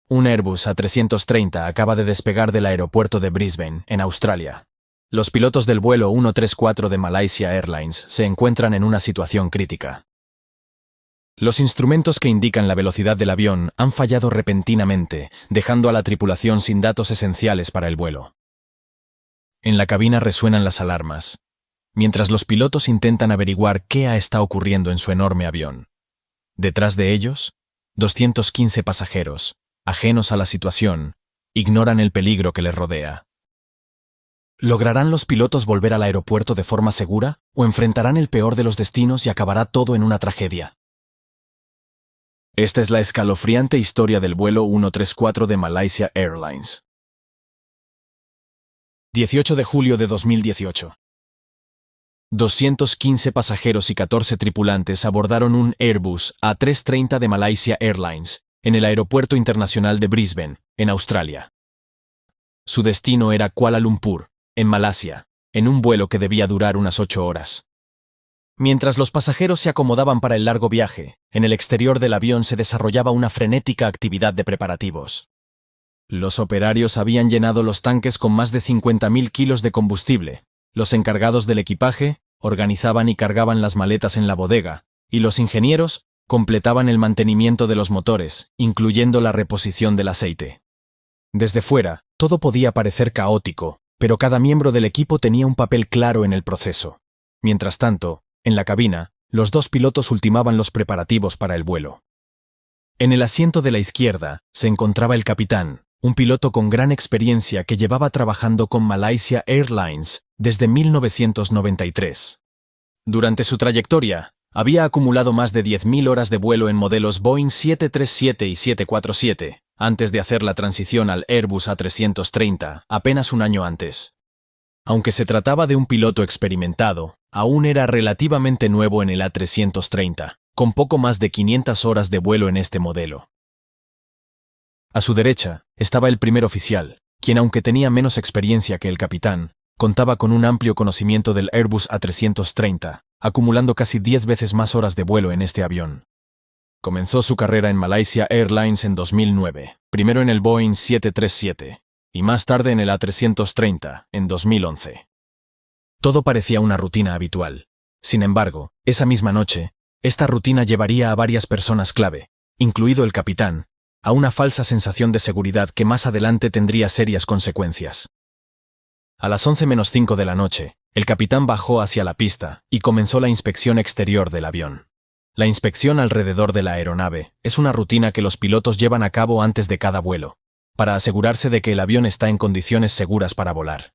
Un Airbus A330 acaba de despegar del aeropuerto de Brisbane, en Australia. Los pilotos del vuelo 134 de Malaysia Airlines se encuentran en una situación crítica. Los instrumentos que indican la velocidad del avión han fallado repentinamente, dejando a la tripulación sin datos esenciales para el vuelo. En la cabina resuenan las alarmas, mientras los pilotos intentan averiguar qué está ocurriendo en su enorme avión. Detrás de ellos, 215 pasajeros, ajenos a la situación, ignoran el peligro que les rodea. ¿Lograrán los pilotos volver al aeropuerto de forma segura o enfrentarán el peor de los destinos y acabará todo en una tragedia? Esta es la escalofriante historia del vuelo 134 de Malaysia Airlines. 18 de julio de 2018. 215 pasajeros y 14 tripulantes abordaron un Airbus A330 de Malaysia Airlines en el Aeropuerto Internacional de Brisbane, en Australia. Su destino era Kuala Lumpur, en Malasia, en un vuelo que debía durar unas 8 horas. Mientras los pasajeros se acomodaban para el largo viaje, en el exterior del avión se desarrollaba una frenética actividad de preparativos. Los operarios habían llenado los tanques con más de 50.000 kilos de combustible, los encargados del equipaje organizaban y cargaban las maletas en la bodega, y los ingenieros completaban el mantenimiento de los motores, incluyendo la reposición del aceite. Desde fuera, todo podía parecer caótico, pero cada miembro del equipo tenía un papel claro en el proceso. Mientras tanto, en la cabina, los dos pilotos ultimaban los preparativos para el vuelo. En el asiento de la izquierda se encontraba el capitán, un piloto con gran experiencia que llevaba trabajando con Malaysia Airlines desde 1993. Durante su trayectoria, había acumulado más de 10.000 horas de vuelo en modelos Boeing 737 y 747, antes de hacer la transición al Airbus A330, apenas un año antes. Aunque se trataba de un piloto experimentado, aún era relativamente nuevo en el A330, con poco más de 500 horas de vuelo en este modelo. A su derecha estaba el primer oficial, quien aunque tenía menos experiencia que el capitán, contaba con un amplio conocimiento del Airbus A330, acumulando casi 10 veces más horas de vuelo en este avión. Comenzó su carrera en Malaysia Airlines en 2009, primero en el Boeing 737, y más tarde en el A330, en 2011. Todo parecía una rutina habitual. Sin embargo, esa misma noche, esta rutina llevaría a varias personas clave, incluido el capitán, a una falsa sensación de seguridad que más adelante tendría serias consecuencias. A las 11:05 de la noche, el capitán bajó hacia la pista y comenzó la inspección exterior del avión. La inspección alrededor de la aeronave es una rutina que los pilotos llevan a cabo antes de cada vuelo, para asegurarse de que el avión está en condiciones seguras para volar.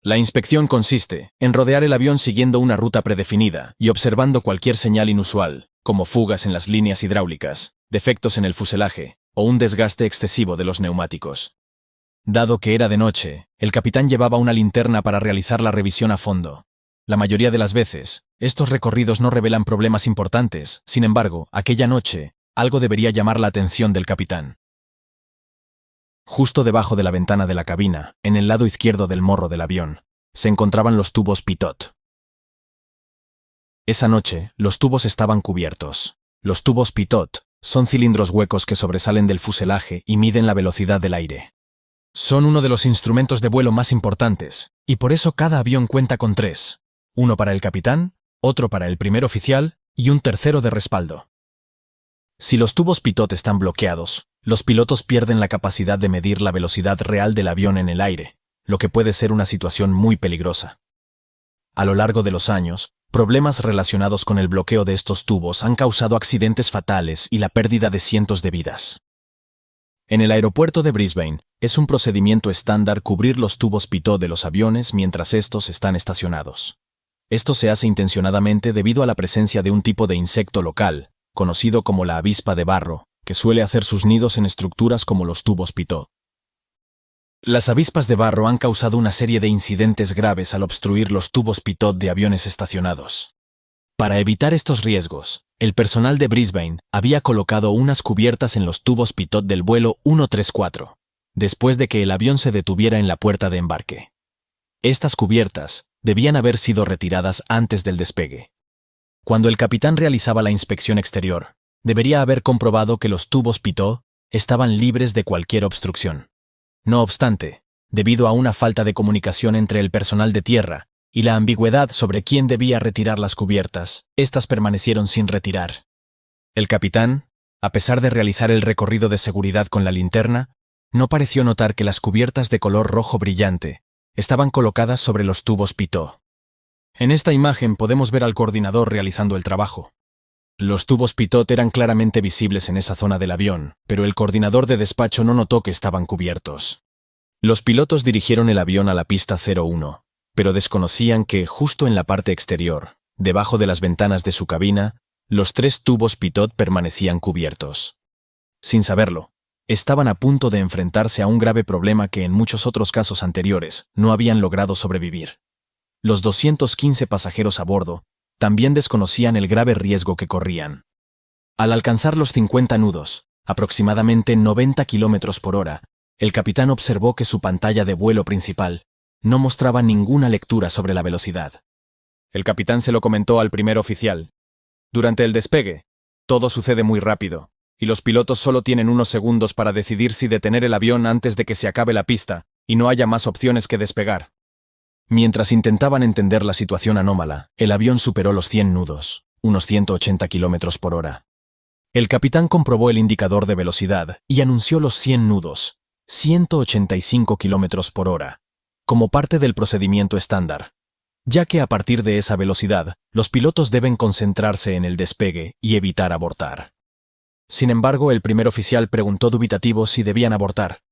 La inspección consiste en rodear el avión siguiendo una ruta predefinida y observando cualquier señal inusual, como fugas en las líneas hidráulicas, defectos en el fuselaje o un desgaste excesivo de los neumáticos. Dado que era de noche, el capitán llevaba una linterna para realizar la revisión a fondo. La mayoría de las veces, estos recorridos no revelan problemas importantes, sin embargo, aquella noche, algo debería llamar la atención del capitán. Justo debajo de la ventana de la cabina, en el lado izquierdo del morro del avión, se encontraban los tubos pitot. Esa noche, los tubos estaban cubiertos. Los tubos pitot son cilindros huecos que sobresalen del fuselaje y miden la velocidad del aire. Son uno de los instrumentos de vuelo más importantes, y por eso cada avión cuenta con 3. Uno para el capitán, otro para el primer oficial y un tercero de respaldo. Si los tubos pitot están bloqueados, los pilotos pierden la capacidad de medir la velocidad real del avión en el aire, lo que puede ser una situación muy peligrosa. A lo largo de los años, problemas relacionados con el bloqueo de estos tubos han causado accidentes fatales y la pérdida de cientos de vidas. En el aeropuerto de Brisbane, es un procedimiento estándar cubrir los tubos pitot de los aviones mientras estos están estacionados. Esto se hace intencionadamente debido a la presencia de un tipo de insecto local, conocido como la avispa de barro, que suele hacer sus nidos en estructuras como los tubos pitot. Las avispas de barro han causado una serie de incidentes graves al obstruir los tubos pitot de aviones estacionados. Para evitar estos riesgos, el personal de Brisbane había colocado unas cubiertas en los tubos pitot del vuelo 134, después de que el avión se detuviera en la puerta de embarque. Estas cubiertas debían haber sido retiradas antes del despegue. Cuando el capitán realizaba la inspección exterior, debería haber comprobado que los tubos pitot estaban libres de cualquier obstrucción. No obstante, debido a una falta de comunicación entre el personal de tierra y la ambigüedad sobre quién debía retirar las cubiertas, estas permanecieron sin retirar. El capitán, a pesar de realizar el recorrido de seguridad con la linterna, no pareció notar que las cubiertas de color rojo brillante estaban colocadas sobre los tubos Pitot. En esta imagen podemos ver al coordinador realizando el trabajo. Los tubos Pitot eran claramente visibles en esa zona del avión, pero el coordinador de despacho no notó que estaban cubiertos. Los pilotos dirigieron el avión a la pista 01, pero desconocían que, justo en la parte exterior, debajo de las ventanas de su cabina, los 3 tubos Pitot permanecían cubiertos. Sin saberlo, estaban a punto de enfrentarse a un grave problema que en muchos otros casos anteriores no habían logrado sobrevivir. Los 215 pasajeros a bordo también desconocían el grave riesgo que corrían. Al alcanzar los 50 nudos, aproximadamente 90 km por hora, el capitán observó que su pantalla de vuelo principal no mostraba ninguna lectura sobre la velocidad. El capitán se lo comentó al primer oficial. Durante el despegue, todo sucede muy rápido, y los pilotos solo tienen unos segundos para decidir si detener el avión antes de que se acabe la pista y no haya más opciones que despegar. Mientras intentaban entender la situación anómala, el avión superó los 100 nudos, unos 180 km por hora. El capitán comprobó el indicador de velocidad y anunció los 100 nudos, 185 km por hora, como parte del procedimiento estándar, ya que a partir de esa velocidad, los pilotos deben concentrarse en el despegue y evitar abortar. Sin embargo, el primer oficial preguntó dubitativo si debían abortar.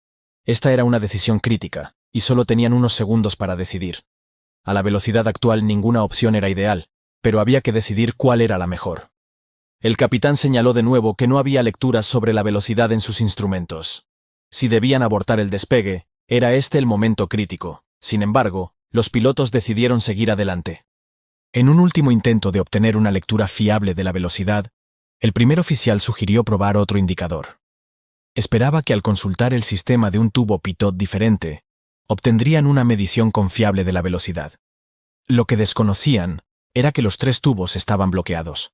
Esta era una decisión crítica, y solo tenían unos segundos para decidir. A la velocidad actual ninguna opción era ideal, pero había que decidir cuál era la mejor. El capitán señaló de nuevo que no había lecturas sobre la velocidad en sus instrumentos. Si debían abortar el despegue, era este el momento crítico. Sin embargo, los pilotos decidieron seguir adelante. En un último intento de obtener una lectura fiable de la velocidad, el primer oficial sugirió probar otro indicador. Esperaba que al consultar el sistema de un tubo Pitot diferente, obtendrían una medición confiable de la velocidad. Lo que desconocían era que los 3 tubos estaban bloqueados.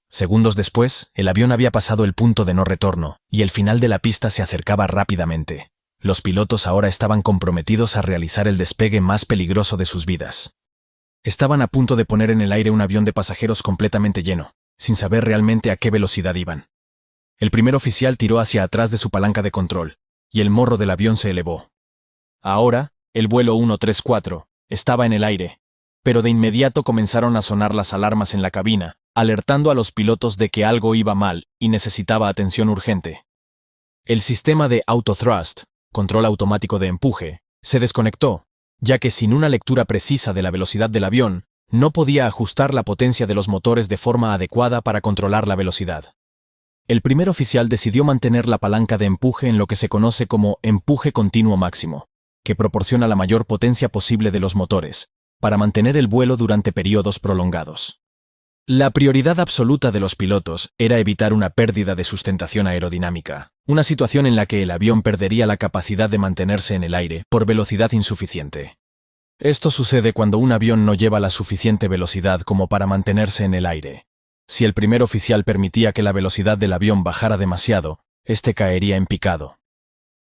Segundos después, el avión había pasado el punto de no retorno y el final de la pista se acercaba rápidamente. Los pilotos ahora estaban comprometidos a realizar el despegue más peligroso de sus vidas. Estaban a punto de poner en el aire un avión de pasajeros completamente lleno, sin saber realmente a qué velocidad iban. El primer oficial tiró hacia atrás de su palanca de control, y el morro del avión se elevó. Ahora, el vuelo 134 estaba en el aire, pero de inmediato comenzaron a sonar las alarmas en la cabina, alertando a los pilotos de que algo iba mal y necesitaba atención urgente. El sistema de autothrust, control automático de empuje, se desconectó, ya que sin una lectura precisa de la velocidad del avión, no podía ajustar la potencia de los motores de forma adecuada para controlar la velocidad. El primer oficial decidió mantener la palanca de empuje en lo que se conoce como empuje continuo máximo, que proporciona la mayor potencia posible de los motores, para mantener el vuelo durante periodos prolongados. La prioridad absoluta de los pilotos era evitar una pérdida de sustentación aerodinámica, una situación en la que el avión perdería la capacidad de mantenerse en el aire por velocidad insuficiente. Esto sucede cuando un avión no lleva la suficiente velocidad como para mantenerse en el aire. Si el primer oficial permitía que la velocidad del avión bajara demasiado, este caería en picado.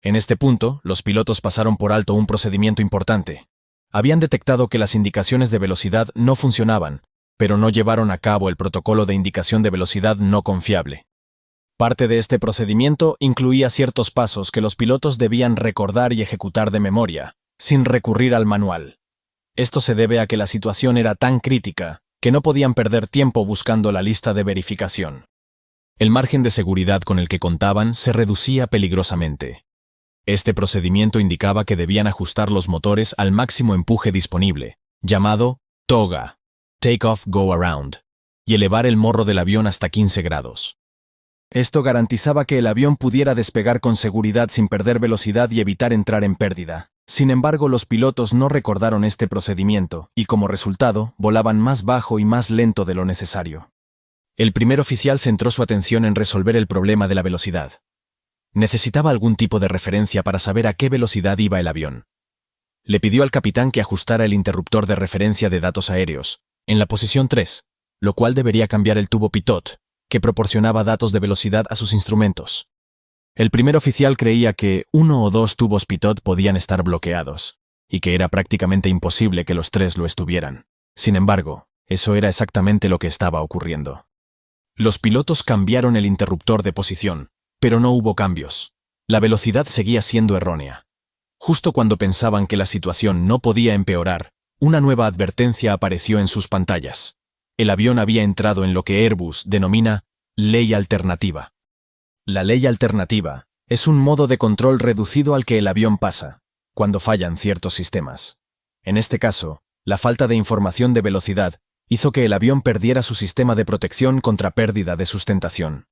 En este punto, los pilotos pasaron por alto un procedimiento importante. Habían detectado que las indicaciones de velocidad no funcionaban, pero no llevaron a cabo el protocolo de indicación de velocidad no confiable. Parte de este procedimiento incluía ciertos pasos que los pilotos debían recordar y ejecutar de memoria, sin recurrir al manual. Esto se debe a que la situación era tan crítica que no podían perder tiempo buscando la lista de verificación. El margen de seguridad con el que contaban se reducía peligrosamente. Este procedimiento indicaba que debían ajustar los motores al máximo empuje disponible, llamado TOGA, Take Off Go Around, y elevar el morro del avión hasta 15 grados. Esto garantizaba que el avión pudiera despegar con seguridad sin perder velocidad y evitar entrar en pérdida. Sin embargo, los pilotos no recordaron este procedimiento y, como resultado, volaban más bajo y más lento de lo necesario. El primer oficial centró su atención en resolver el problema de la velocidad. Necesitaba algún tipo de referencia para saber a qué velocidad iba el avión. Le pidió al capitán que ajustara el interruptor de referencia de datos aéreos, en la posición 3, lo cual debería cambiar el tubo Pitot, que proporcionaba datos de velocidad a sus instrumentos. El primer oficial creía que uno o dos tubos pitot podían estar bloqueados, y que era prácticamente imposible que los tres lo estuvieran. Sin embargo, eso era exactamente lo que estaba ocurriendo. Los pilotos cambiaron el interruptor de posición, pero no hubo cambios. La velocidad seguía siendo errónea. Justo cuando pensaban que la situación no podía empeorar, una nueva advertencia apareció en sus pantallas. El avión había entrado en lo que Airbus denomina ley alternativa. La ley alternativa es un modo de control reducido al que el avión pasa, cuando fallan ciertos sistemas. En este caso, la falta de información de velocidad hizo que el avión perdiera su sistema de protección contra pérdida de sustentación.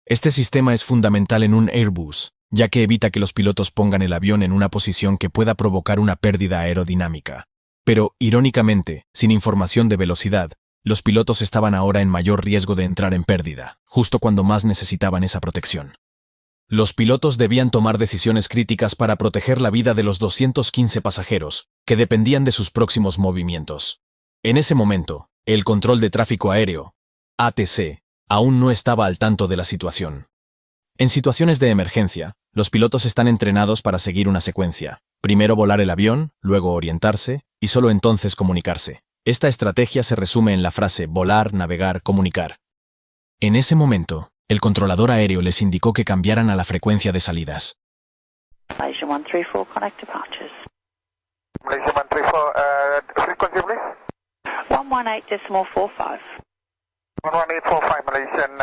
Este sistema es fundamental en un Airbus, ya que evita que los pilotos pongan el avión en una posición que pueda provocar una pérdida aerodinámica. Pero, irónicamente, sin información de velocidad, los pilotos estaban ahora en mayor riesgo de entrar en pérdida, justo cuando más necesitaban esa protección. Los pilotos debían tomar decisiones críticas para proteger la vida de los 215 pasajeros, que dependían de sus próximos movimientos. En ese momento, el Control de Tráfico Aéreo, ATC, aún no estaba al tanto de la situación. En situaciones de emergencia, los pilotos están entrenados para seguir una secuencia. Primero volar el avión, luego orientarse, y solo entonces comunicarse. Esta estrategia se resume en la frase volar, navegar, comunicar. En ese momento, el controlador aéreo les indicó que cambiaran a la frecuencia de salidas. Malaysia 134, connect departures. Malaysia 134, frequency please? 118.45. 11845 Malaysian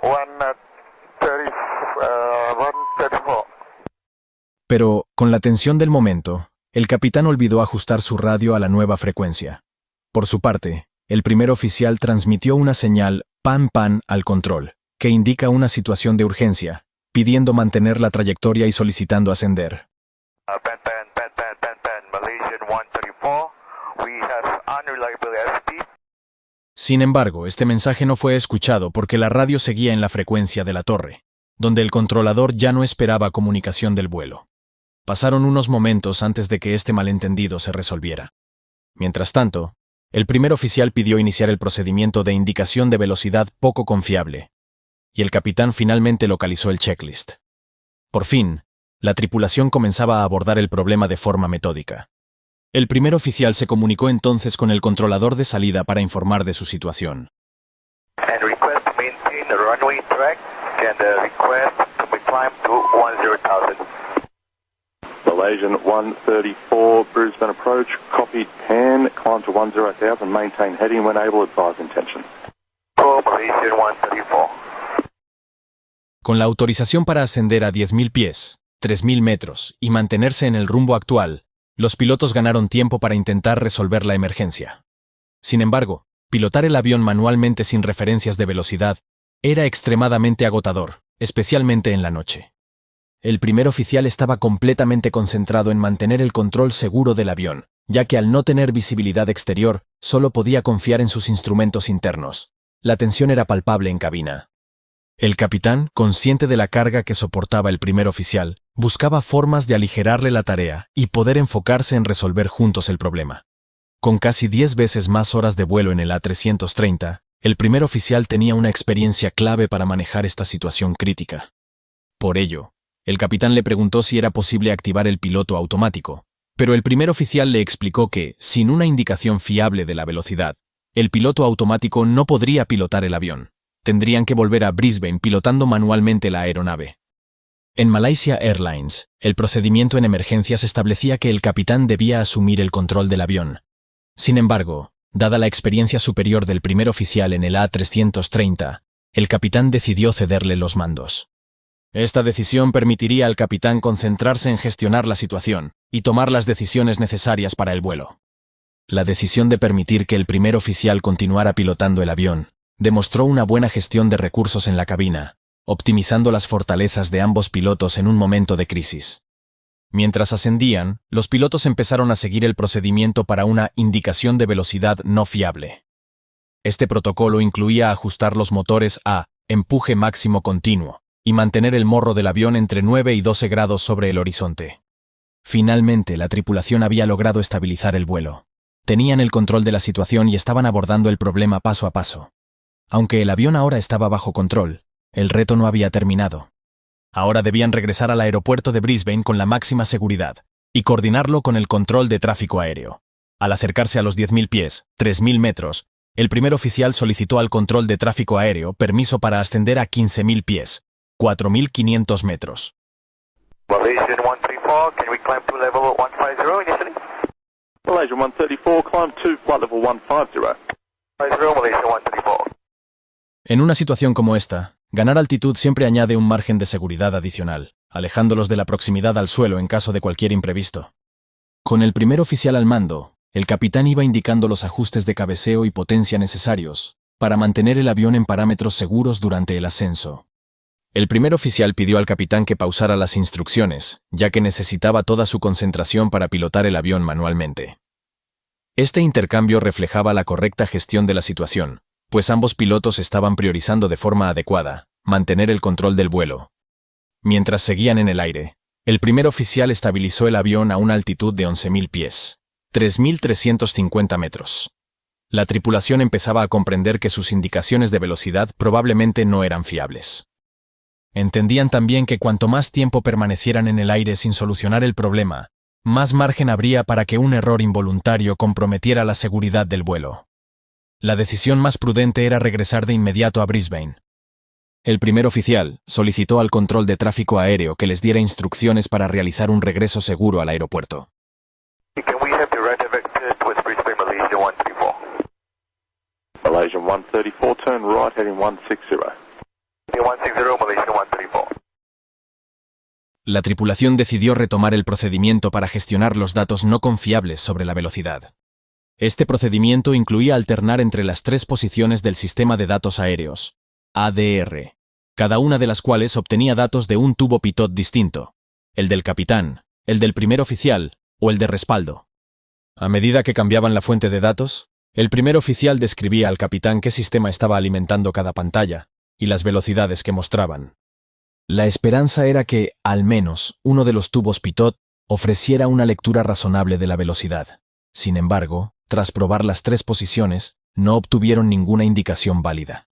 134. Pero, con la tensión del momento, el capitán olvidó ajustar su radio a la nueva frecuencia. Por su parte, el primer oficial transmitió una señal pan-pan al control, que indica una situación de urgencia, pidiendo mantener la trayectoria y solicitando ascender. Pan, Malaysian 134, we have unreliable airspeed. Sin embargo, este mensaje no fue escuchado porque la radio seguía en la frecuencia de la torre, donde el controlador ya no esperaba comunicación del vuelo. Pasaron unos momentos antes de que este malentendido se resolviera. Mientras tanto, el primer oficial pidió iniciar el procedimiento de indicación de velocidad poco confiable, y el capitán finalmente localizó el checklist. Por fin, la tripulación comenzaba a abordar el problema de forma metódica. El primer oficial se comunicó entonces con el controlador de salida para informar de su situación. And request to maintain the runway track and request to climb to 10,000. Malaysian 134, Brisbane approach, copy 10, climb to 10,000, maintain heading when able, advise intention. Call Malaysian 134. Con la autorización para ascender a 10.000 pies, 3.000 metros, y mantenerse en el rumbo actual, los pilotos ganaron tiempo para intentar resolver la emergencia. Sin embargo, pilotar el avión manualmente sin referencias de velocidad era extremadamente agotador, especialmente en la noche. El primer oficial estaba completamente concentrado en mantener el control seguro del avión, ya que al no tener visibilidad exterior, solo podía confiar en sus instrumentos internos. La tensión era palpable en cabina. El capitán, consciente de la carga que soportaba el primer oficial, buscaba formas de aligerarle la tarea y poder enfocarse en resolver juntos el problema. Con casi 10 veces más horas de vuelo en el A330, el primer oficial tenía una experiencia clave para manejar esta situación crítica. Por ello, el capitán le preguntó si era posible activar el piloto automático, pero el primer oficial le explicó que, sin una indicación fiable de la velocidad, el piloto automático no podría pilotar el avión. Tendrían que volver a Brisbane pilotando manualmente la aeronave. En Malaysia Airlines, el procedimiento en emergencias establecía que el capitán debía asumir el control del avión. Sin embargo, dada la experiencia superior del primer oficial en el A330, el capitán decidió cederle los mandos. Esta decisión permitiría al capitán concentrarse en gestionar la situación y tomar las decisiones necesarias para el vuelo. La decisión de permitir que el primer oficial continuara pilotando el avión demostró una buena gestión de recursos en la cabina, optimizando las fortalezas de ambos pilotos en un momento de crisis. Mientras ascendían, los pilotos empezaron a seguir el procedimiento para una indicación de velocidad no fiable. Este protocolo incluía ajustar los motores a empuje máximo continuo y mantener el morro del avión entre 9 y 12 grados sobre el horizonte. Finalmente, la tripulación había logrado estabilizar el vuelo. Tenían el control de la situación y estaban abordando el problema paso a paso. Aunque el avión ahora estaba bajo control, el reto no había terminado. Ahora debían regresar al aeropuerto de Brisbane con la máxima seguridad y coordinarlo con el control de tráfico aéreo. Al acercarse a los 10.000 pies, 3.000 metros, el primer oficial solicitó al control de tráfico aéreo permiso para ascender a 15.000 pies, 4.500 metros. Malaysian 134, can we climb to level 150 initially? Malaysian 134, climb to flight level 150. 50, Malaysian 134. En una situación como esta, ganar altitud siempre añade un margen de seguridad adicional, alejándolos de la proximidad al suelo en caso de cualquier imprevisto. Con el primer oficial al mando, el capitán iba indicando los ajustes de cabeceo y potencia necesarios para mantener el avión en parámetros seguros durante el ascenso. El primer oficial pidió al capitán que pausara las instrucciones, ya que necesitaba toda su concentración para pilotar el avión manualmente. Este intercambio reflejaba la correcta gestión de la situación, pues ambos pilotos estaban priorizando de forma adecuada mantener el control del vuelo. Mientras seguían en el aire, el primer oficial estabilizó el avión a una altitud de 11.000 pies, 3.350 metros. La tripulación empezaba a comprender que sus indicaciones de velocidad probablemente no eran fiables. Entendían también que cuanto más tiempo permanecieran en el aire sin solucionar el problema, más margen habría para que un error involuntario comprometiera la seguridad del vuelo. La decisión más prudente era regresar de inmediato a Brisbane. El primer oficial solicitó al control de tráfico aéreo que les diera instrucciones para realizar un regreso seguro al aeropuerto. Can we have the right vector towards Brisbane, Malaysian 134? Malaysian 134, turn right heading 160. 160, Malaysian 134. La tripulación decidió retomar el procedimiento para gestionar los datos no confiables sobre la velocidad. Este procedimiento incluía alternar entre las tres posiciones del sistema de datos aéreos, ADR, cada una de las cuales obtenía datos de un tubo pitot distinto, el del capitán, el del primer oficial o el de respaldo. A medida que cambiaban la fuente de datos, el primer oficial describía al capitán qué sistema estaba alimentando cada pantalla y las velocidades que mostraban. La esperanza era que, al menos, uno de los tubos pitot ofreciera una lectura razonable de la velocidad. Sin embargo, tras probar las tres posiciones, no obtuvieron ninguna indicación válida.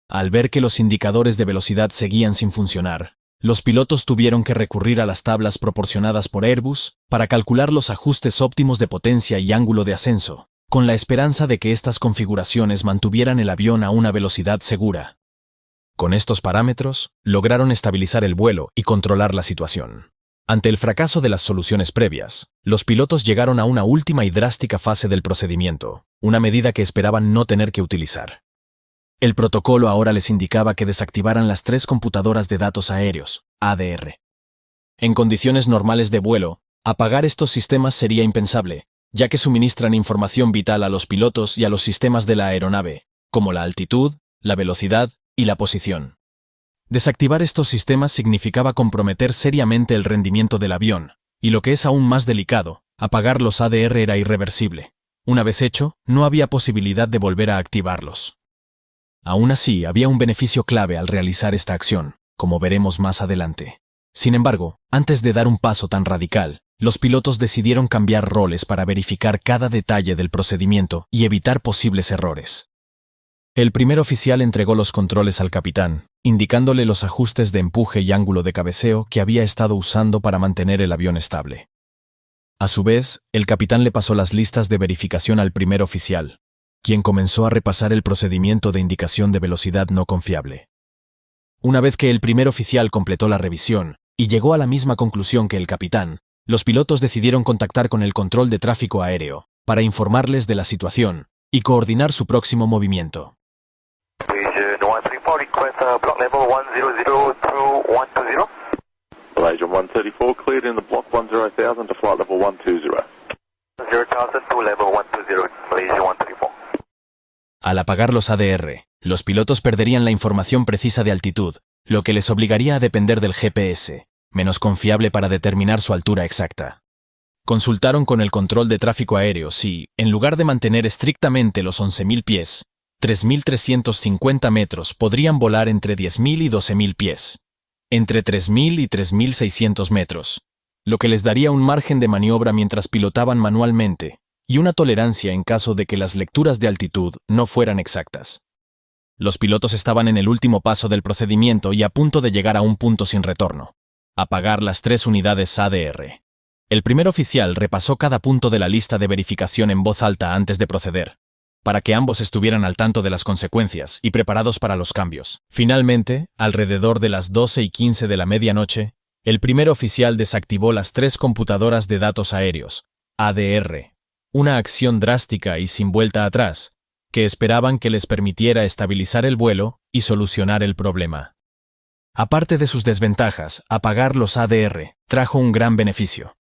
Al ver que los indicadores de velocidad seguían sin funcionar, los pilotos tuvieron que recurrir a las tablas proporcionadas por Airbus para calcular los ajustes óptimos de potencia y ángulo de ascenso, con la esperanza de que estas configuraciones mantuvieran el avión a una velocidad segura. Con estos parámetros, lograron estabilizar el vuelo y controlar la situación. Ante el fracaso de las soluciones previas, los pilotos llegaron a una última y drástica fase del procedimiento, una medida que esperaban no tener que utilizar. El protocolo ahora les indicaba que desactivaran las tres computadoras de datos aéreos, ADR. En condiciones normales de vuelo, apagar estos sistemas sería impensable, ya que suministran información vital a los pilotos y a los sistemas de la aeronave, como la altitud, la velocidad y la posición. Desactivar estos sistemas significaba comprometer seriamente el rendimiento del avión, y lo que es aún más delicado, apagar los ADR era irreversible. Una vez hecho, no había posibilidad de volver a activarlos. Aún así, había un beneficio clave al realizar esta acción, como veremos más adelante. Sin embargo, antes de dar un paso tan radical, los pilotos decidieron cambiar roles para verificar cada detalle del procedimiento y evitar posibles errores. El primer oficial entregó los controles al capitán, indicándole los ajustes de empuje y ángulo de cabeceo que había estado usando para mantener el avión estable. A su vez, el capitán le pasó las listas de verificación al primer oficial, quien comenzó a repasar el procedimiento de indicación de velocidad no confiable. Una vez que el primer oficial completó la revisión y llegó a la misma conclusión que el capitán, los pilotos decidieron contactar con el control de tráfico aéreo para informarles de la situación y coordinar su próximo movimiento. Malaysian 134, request block level 100 through 120. Malaysian 134, cleared in the block 10,000 to flight level 120. 0,000 to level 120, Malaysian 134. Al apagar los ADR, los pilotos perderían la información precisa de altitud, lo que les obligaría a depender del GPS, menos confiable para determinar su altura exacta. Consultaron con el control de tráfico aéreo si, en lugar de mantener estrictamente los 11.000 pies, 3.350 metros podrían volar entre 10.000 y 12.000 pies, entre 3.000 y 3.600 metros, lo que les daría un margen de maniobra mientras pilotaban manualmente y una tolerancia en caso de que las lecturas de altitud no fueran exactas. Los pilotos estaban en el último paso del procedimiento y a punto de llegar a un punto sin retorno: apagar las 3 unidades ADR. El primer oficial repasó cada punto de la lista de verificación en voz alta antes de proceder, para que ambos estuvieran al tanto de las consecuencias y preparados para los cambios. Finalmente, alrededor de las 12:15 de la medianoche, el primer oficial desactivó las 3 computadoras de datos aéreos, ADR, una acción drástica y sin vuelta atrás, que esperaban que les permitiera estabilizar el vuelo y solucionar el problema. Aparte de sus desventajas, apagar los ADR trajo un gran beneficio.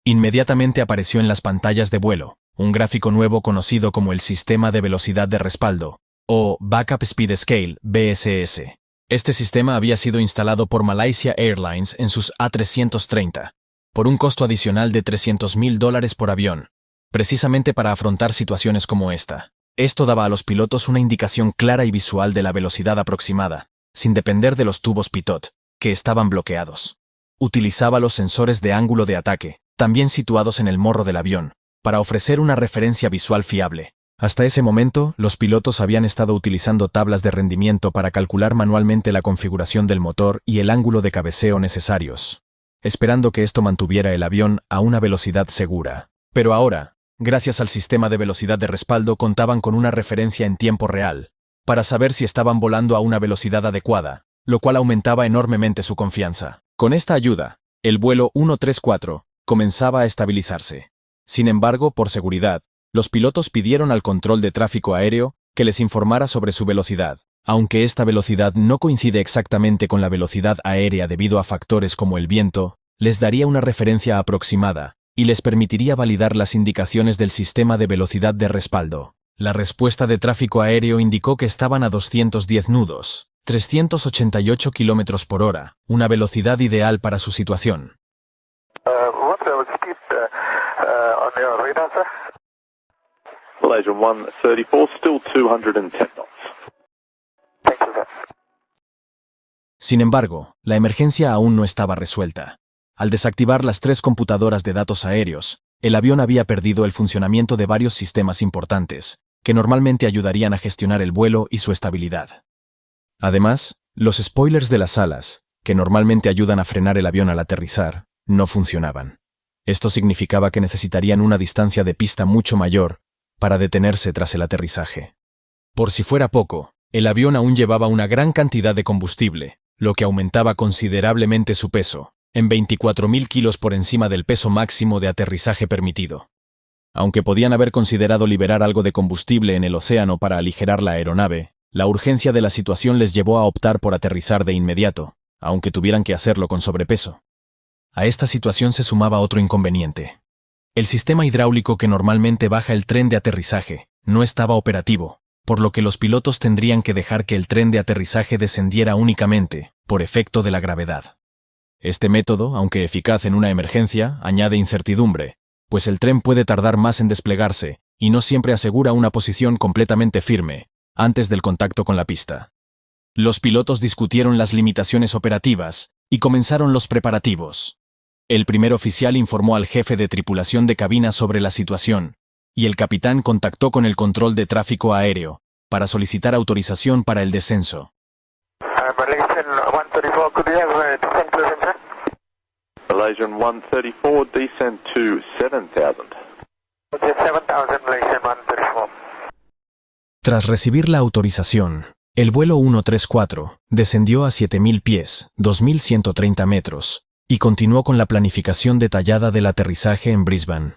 Inmediatamente apareció en las pantallas de vuelo un gráfico nuevo conocido como el Sistema de Velocidad de Respaldo, o Backup Speed Scale, BSS. Este sistema había sido instalado por Malaysia Airlines en sus A330, por un costo adicional de $300,000 por avión, precisamente para afrontar situaciones como esta. Esto daba a los pilotos una indicación clara y visual de la velocidad aproximada, sin depender de los tubos pitot, que estaban bloqueados. Utilizaba los sensores de ángulo de ataque, también situados en el morro del avión, para ofrecer una referencia visual fiable. Hasta ese momento, los pilotos habían estado utilizando tablas de rendimiento para calcular manualmente la configuración del motor y el ángulo de cabeceo necesarios, esperando que esto mantuviera el avión a una velocidad segura. Pero ahora, gracias al sistema de velocidad de respaldo, contaban con una referencia en tiempo real, para saber si estaban volando a una velocidad adecuada, lo cual aumentaba enormemente su confianza. Con esta ayuda, el vuelo 134 comenzaba a estabilizarse. Sin embargo, por seguridad, los pilotos pidieron al control de tráfico aéreo que les informara sobre su velocidad. Aunque esta velocidad no coincide exactamente con la velocidad aérea debido a factores como el viento, les daría una referencia aproximada y les permitiría validar las indicaciones del sistema de velocidad de respaldo. La respuesta de tráfico aéreo indicó que estaban a 210 nudos, 388 km por hora, una velocidad ideal para su situación. What's the speed on your radar, sir? Malaysian 134, still 210 knots. Thank you, sir. Sin embargo, la emergencia aún no estaba resuelta. Al desactivar las 3 computadoras de datos aéreos, el avión había perdido el funcionamiento de varios sistemas importantes, que normalmente ayudarían a gestionar el vuelo y su estabilidad. Además, los spoilers de las alas, que normalmente ayudan a frenar el avión al aterrizar, no funcionaban. Esto significaba que necesitarían una distancia de pista mucho mayor para detenerse tras el aterrizaje. Por si fuera poco, el avión aún llevaba una gran cantidad de combustible, lo que aumentaba considerablemente su peso, en 24.000 kilos por encima del peso máximo de aterrizaje permitido. Aunque podían haber considerado liberar algo de combustible en el océano para aligerar la aeronave, la urgencia de la situación les llevó a optar por aterrizar de inmediato, aunque tuvieran que hacerlo con sobrepeso. A esta situación se sumaba otro inconveniente. El sistema hidráulico que normalmente baja el tren de aterrizaje no estaba operativo, por lo que los pilotos tendrían que dejar que el tren de aterrizaje descendiera únicamente por efecto de la gravedad. Este método, aunque eficaz en una emergencia, añade incertidumbre, pues el tren puede tardar más en desplegarse y no siempre asegura una posición completamente firme antes del contacto con la pista. Los pilotos discutieron las limitaciones operativas y comenzaron los preparativos. El primer oficial informó al jefe de tripulación de cabina sobre la situación, y el capitán contactó con el control de tráfico aéreo para solicitar autorización para el descenso. Malaysian 134, could you have descent closing, sir? Malaysian 134, descend to 7,000. Okay, 7,000 Malaysian 134. Tras recibir la autorización, el vuelo 134 descendió a 7.000 pies, 2.130 metros, y continuó con la planificación detallada del aterrizaje en Brisbane.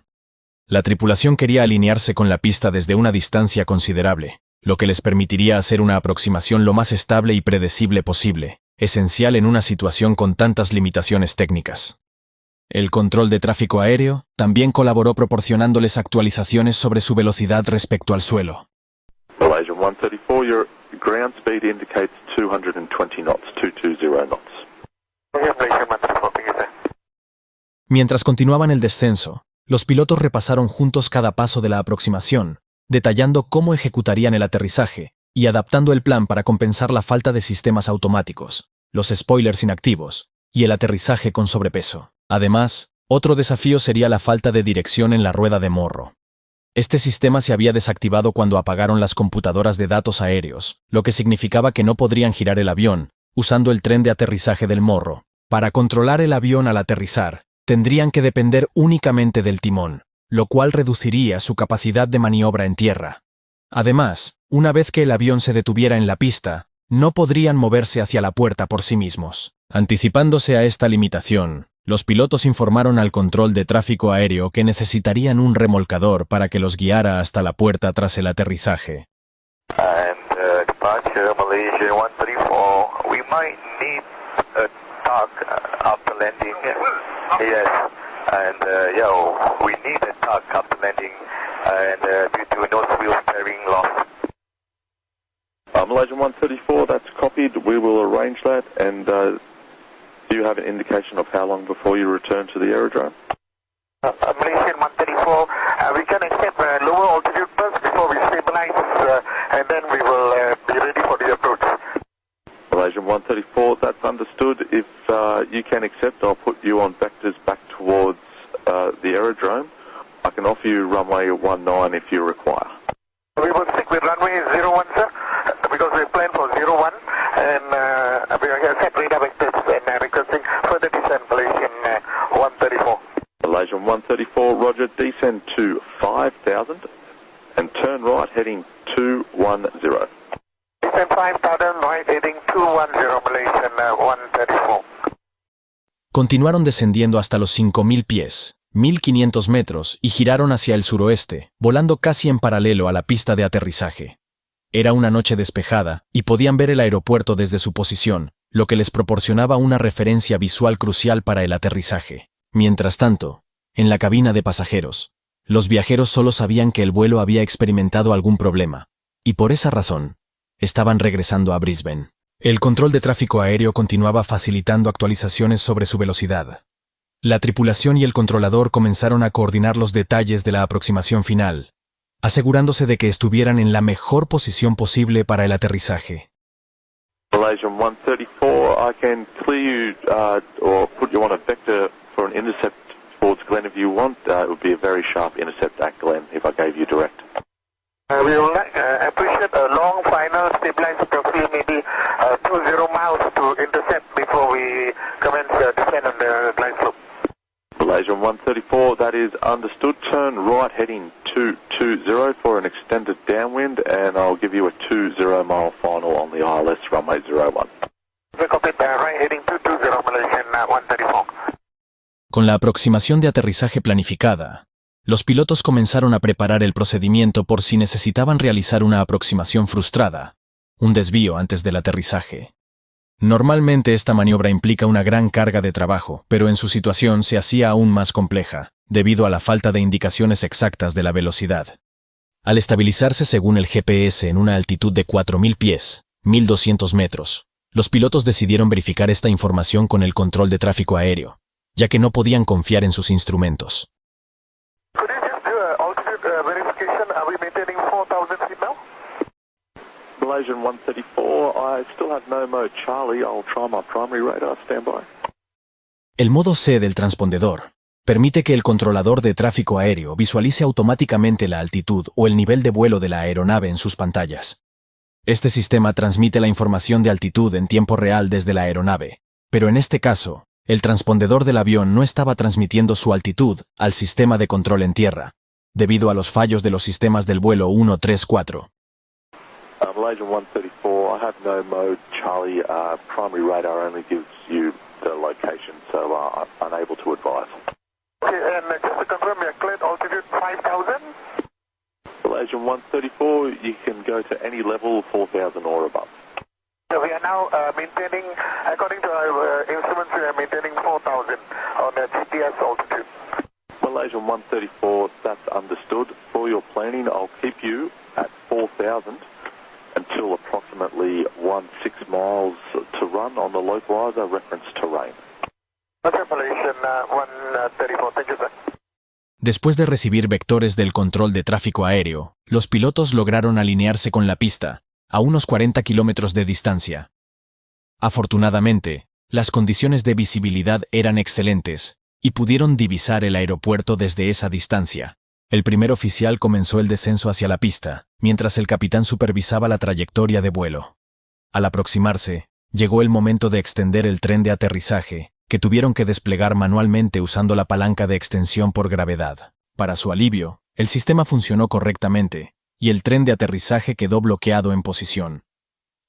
La tripulación quería alinearse con la pista desde una distancia considerable, lo que les permitiría hacer una aproximación lo más estable y predecible posible, esencial en una situación con tantas limitaciones técnicas. El control de tráfico aéreo también colaboró proporcionándoles actualizaciones sobre su velocidad respecto al suelo. Malaysian 134, your ground speed indicates 220 knots, 220 knots. Okay, Malaysian 134, thank you, sir. Mientras continuaban el descenso, los pilotos repasaron juntos cada paso de la aproximación, detallando cómo ejecutarían el aterrizaje y adaptando el plan para compensar la falta de sistemas automáticos, los spoilers inactivos y el aterrizaje con sobrepeso. Además, otro desafío sería la falta de dirección en la rueda de morro. Este sistema se había desactivado cuando apagaron las computadoras de datos aéreos, lo que significaba que no podrían girar el avión, usando el tren de aterrizaje del morro. Para controlar el avión al aterrizar, tendrían que depender únicamente del timón, lo cual reduciría su capacidad de maniobra en tierra. Además, una vez que el avión se detuviera en la pista, no podrían moverse hacia la puerta por sí mismos. Anticipándose a esta limitación, los pilotos informaron al control de tráfico aéreo que necesitarían un remolcador para que los guiara hasta la puerta tras el aterrizaje. And departure Malaysia 134. We might need a tug after landing. Yes. And we need a tug after landing. And due to nose wheel steering loss. Malaysian 134, that's copied. We will arrange that. And do you have an indication of how long before you return to the aerodrome? Malaysian 134, we can accept lower altitude first before we stabilize, and then we will be ready for the approach. Malaysian 134, that's understood. If you can accept, I'll put you on vectors back towards the aerodrome. I can offer you runway 19 if you require. We will stick with runway 01, sir, because we plan for 01, and we have set radar vectors and requesting further descent Malaysian 134. Malaysian 134, roger, descend to 5,000 and turn right heading 210. Descend 5,000, right heading 210, Malaysian 134. Continuaron descendiendo hasta los 5.000 pies, 1.500 metros, y giraron hacia el suroeste, volando casi en paralelo a la pista de aterrizaje. Era una noche despejada, y podían ver el aeropuerto desde su posición, lo que les proporcionaba una referencia visual crucial para el aterrizaje. Mientras tanto, en la cabina de pasajeros, los viajeros solo sabían que el vuelo había experimentado algún problema, y por esa razón, estaban regresando a Brisbane. El control de tráfico aéreo continuaba facilitando actualizaciones sobre su velocidad. La tripulación y el controlador comenzaron a coordinar los detalles de la aproximación final, asegurándose de que estuvieran en la mejor posición posible para el aterrizaje. Malaysian 134, I can clear you or put you on a vector for an intercept towards Glen if you want. It would be a very sharp intercept at Glen if I gave you direct. We will appreciate a long final stabilized profile, maybe 20 miles to intercept before we commence descent on the glide slope. Malaysian 134, that is understood. Turn right heading 220 for an extended downwind, and I'll give you a 20-mile final on the ILS runway 01. We copied right heading 220, Malaysian 134. Con la aproximación de aterrizaje planificada, los pilotos comenzaron a preparar el procedimiento por si necesitaban realizar una aproximación frustrada, un desvío antes del aterrizaje. Normalmente esta maniobra implica una gran carga de trabajo, pero en su situación se hacía aún más compleja, debido a la falta de indicaciones exactas de la velocidad. Al estabilizarse según el GPS en una altitud de 4.000 pies, 1.200 metros, los pilotos decidieron verificar esta información con el control de tráfico aéreo, ya que no podían confiar en sus instrumentos. Could you just do an altitude verification? Are we maintaining 4,000 feet now? Malaysian 134, I still have no mode Charlie. I'll try my primary radar. Stand by. El modo C del transpondedor permite que el controlador de tráfico aéreo visualice automáticamente la altitud o el nivel de vuelo de la aeronave en sus pantallas. Este sistema transmite la información de altitud en tiempo real desde la aeronave, pero en este caso, el transpondedor del avión no estaba transmitiendo su altitud al sistema de control en tierra, debido a los fallos de los sistemas del vuelo 134. Malaysian 134, I have no mode Charlie. Primary radar only gives you the location, so I'm unable to advise. Okay, and just to confirm, you're cleared altitude 5,000? Malaysian 134, you can go to any level 4,000 or above. So we are now maintaining, according to our instruments, we are maintaining 4,000 on the GPS altitude. Malaysian 134, that's understood. For your planning, I'll keep you at 4,000 until approximately 16 miles to run on the localizer reference terrain. Okay, Malaysian 134, thank you, sir. Después de recibir vectores del control de tráfico aéreo, los pilotos lograron alinearse con la pista, a unos 40 kilómetros de distancia. Afortunadamente, las condiciones de visibilidad eran excelentes, y pudieron divisar el aeropuerto desde esa distancia. El primer oficial comenzó el descenso hacia la pista, mientras el capitán supervisaba la trayectoria de vuelo. Al aproximarse, llegó el momento de extender el tren de aterrizaje, que tuvieron que desplegar manualmente usando la palanca de extensión por gravedad. Para su alivio, el sistema funcionó correctamente, y el tren de aterrizaje quedó bloqueado en posición.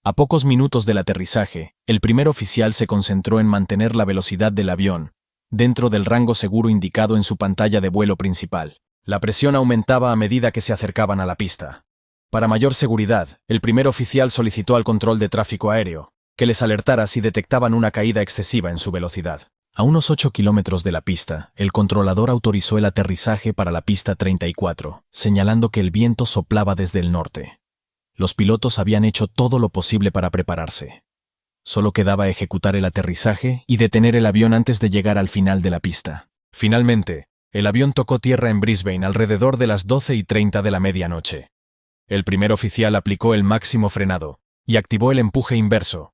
A pocos minutos del aterrizaje, el primer oficial se concentró en mantener la velocidad del avión, dentro del rango seguro indicado en su pantalla de vuelo principal. La presión aumentaba a medida que se acercaban a la pista. Para mayor seguridad, el primer oficial solicitó al control de tráfico aéreo que les alertara si detectaban una caída excesiva en su velocidad. A unos 8 kilómetros de la pista, el controlador autorizó el aterrizaje para la pista 34, señalando que el viento soplaba desde el norte. Los pilotos habían hecho todo lo posible para prepararse. Solo quedaba ejecutar el aterrizaje y detener el avión antes de llegar al final de la pista. Finalmente, el avión tocó tierra en Brisbane alrededor de las 12:30 de la medianoche. El primer oficial aplicó el máximo frenado y activó el empuje inverso.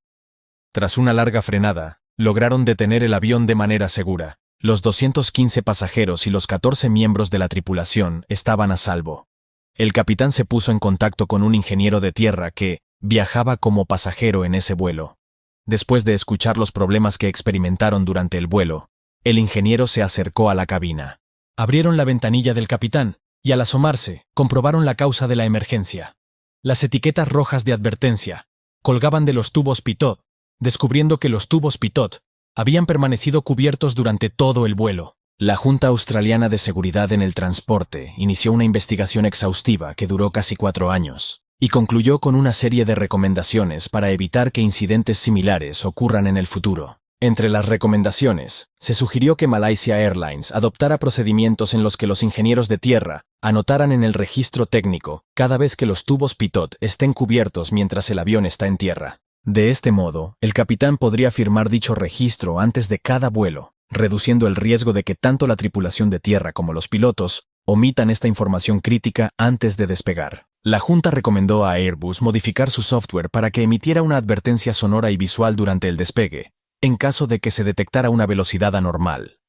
Tras una larga frenada, lograron detener el avión de manera segura. Los 215 pasajeros y los 14 miembros de la tripulación estaban a salvo. El capitán se puso en contacto con un ingeniero de tierra que viajaba como pasajero en ese vuelo. Después de escuchar los problemas que experimentaron durante el vuelo, el ingeniero se acercó a la cabina. Abrieron la ventanilla del capitán y al asomarse, comprobaron la causa de la emergencia. Las etiquetas rojas de advertencia colgaban de los tubos pitot, descubriendo que los tubos pitot habían permanecido cubiertos durante todo el vuelo. La Junta Australiana de Seguridad en el Transporte inició una investigación exhaustiva que duró casi 4 años y concluyó con una serie de recomendaciones para evitar que incidentes similares ocurran en el futuro. Entre las recomendaciones, se sugirió que Malaysia Airlines adoptara procedimientos en los que los ingenieros de tierra anotaran en el registro técnico cada vez que los tubos pitot estén cubiertos mientras el avión está en tierra. De este modo, el capitán podría firmar dicho registro antes de cada vuelo, reduciendo el riesgo de que tanto la tripulación de tierra como los pilotos omitan esta información crítica antes de despegar. La Junta recomendó a Airbus modificar su software para que emitiera una advertencia sonora y visual durante el despegue, en caso de que se detectara una velocidad anormal.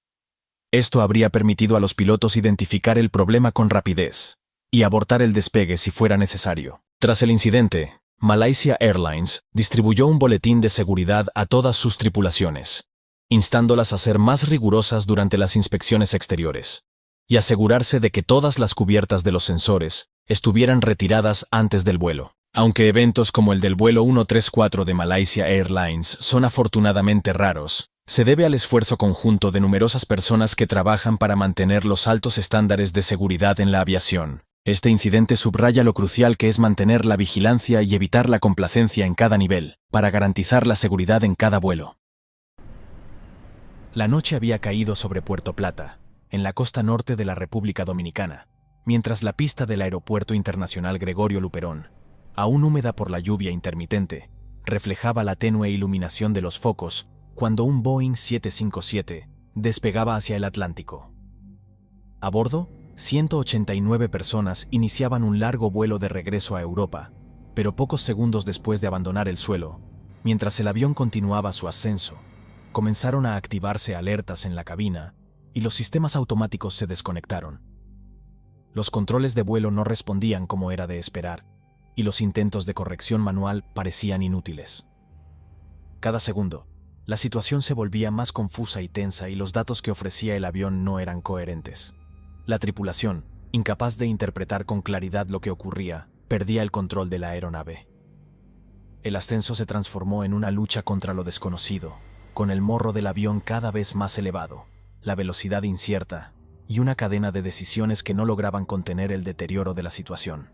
Esto habría permitido a los pilotos identificar el problema con rapidez y abortar el despegue si fuera necesario. Tras el incidente, Malaysia Airlines distribuyó un boletín de seguridad a todas sus tripulaciones, instándolas a ser más rigurosas durante las inspecciones exteriores y asegurarse de que todas las cubiertas de los sensores estuvieran retiradas antes del vuelo. Aunque eventos como el del vuelo 134 de Malaysia Airlines son afortunadamente raros, se debe al esfuerzo conjunto de numerosas personas que trabajan para mantener los altos estándares de seguridad en la aviación. Este incidente subraya lo crucial que es mantener la vigilancia y evitar la complacencia en cada nivel, para garantizar la seguridad en cada vuelo. La noche había caído sobre Puerto Plata, en la costa norte de la República Dominicana, mientras la pista del Aeropuerto Internacional Gregorio Luperón, aún húmeda por la lluvia intermitente, reflejaba la tenue iluminación de los focos cuando un Boeing 757 despegaba hacia el Atlántico. A bordo, 189 personas iniciaban un largo vuelo de regreso a Europa, pero pocos segundos después de abandonar el suelo, mientras el avión continuaba su ascenso, comenzaron a activarse alertas en la cabina y los sistemas automáticos se desconectaron. Los controles de vuelo no respondían como era de esperar, y los intentos de corrección manual parecían inútiles. Cada segundo, la situación se volvía más confusa y tensa y los datos que ofrecía el avión no eran coherentes. La tripulación, incapaz de interpretar con claridad lo que ocurría, perdía el control de la aeronave. El ascenso se transformó en una lucha contra lo desconocido, con el morro del avión cada vez más elevado, la velocidad incierta y una cadena de decisiones que no lograban contener el deterioro de la situación.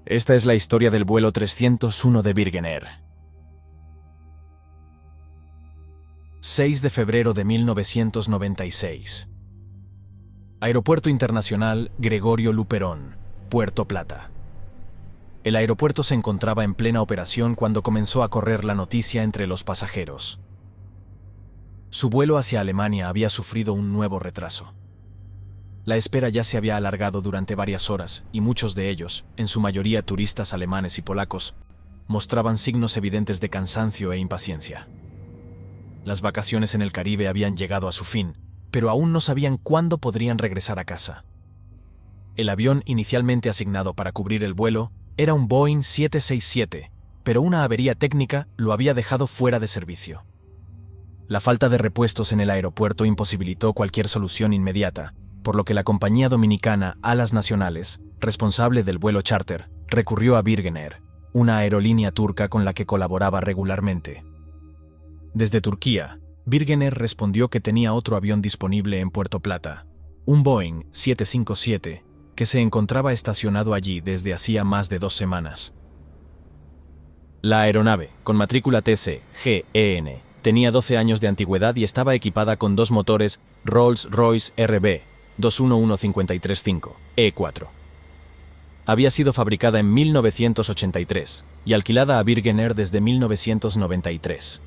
Esta es la historia del vuelo 301 de Virgin Air. 6 de febrero de 1996. Aeropuerto Internacional Gregorio Luperón, Puerto Plata. El aeropuerto se encontraba en plena operación cuando comenzó a correr la noticia entre los pasajeros. Su vuelo hacia Alemania había sufrido un nuevo retraso. La espera ya se había alargado durante varias horas y muchos de ellos, en su mayoría turistas alemanes y polacos, mostraban signos evidentes de cansancio e impaciencia. Las vacaciones en el Caribe habían llegado a su fin pero aún no sabían cuándo podrían regresar a casa. El avión inicialmente asignado para cubrir el vuelo era un Boeing 767, pero una avería técnica lo había dejado fuera de servicio. La falta de repuestos en el aeropuerto imposibilitó cualquier solución inmediata, por lo que la compañía dominicana Alas Nacionales, responsable del vuelo charter, recurrió a Virgin Air, una aerolínea turca con la que colaboraba regularmente. Desde Turquía, Virgin Air respondió que tenía otro avión disponible en Puerto Plata, un Boeing 757, que se encontraba estacionado allí desde hacía más de 2 semanas. La aeronave, con matrícula TC-GEN, tenía 12 años de antigüedad y estaba equipada con 2 motores Rolls-Royce RB 211535 E4. Había sido fabricada en 1983 y alquilada a Virgin Air desde 1993.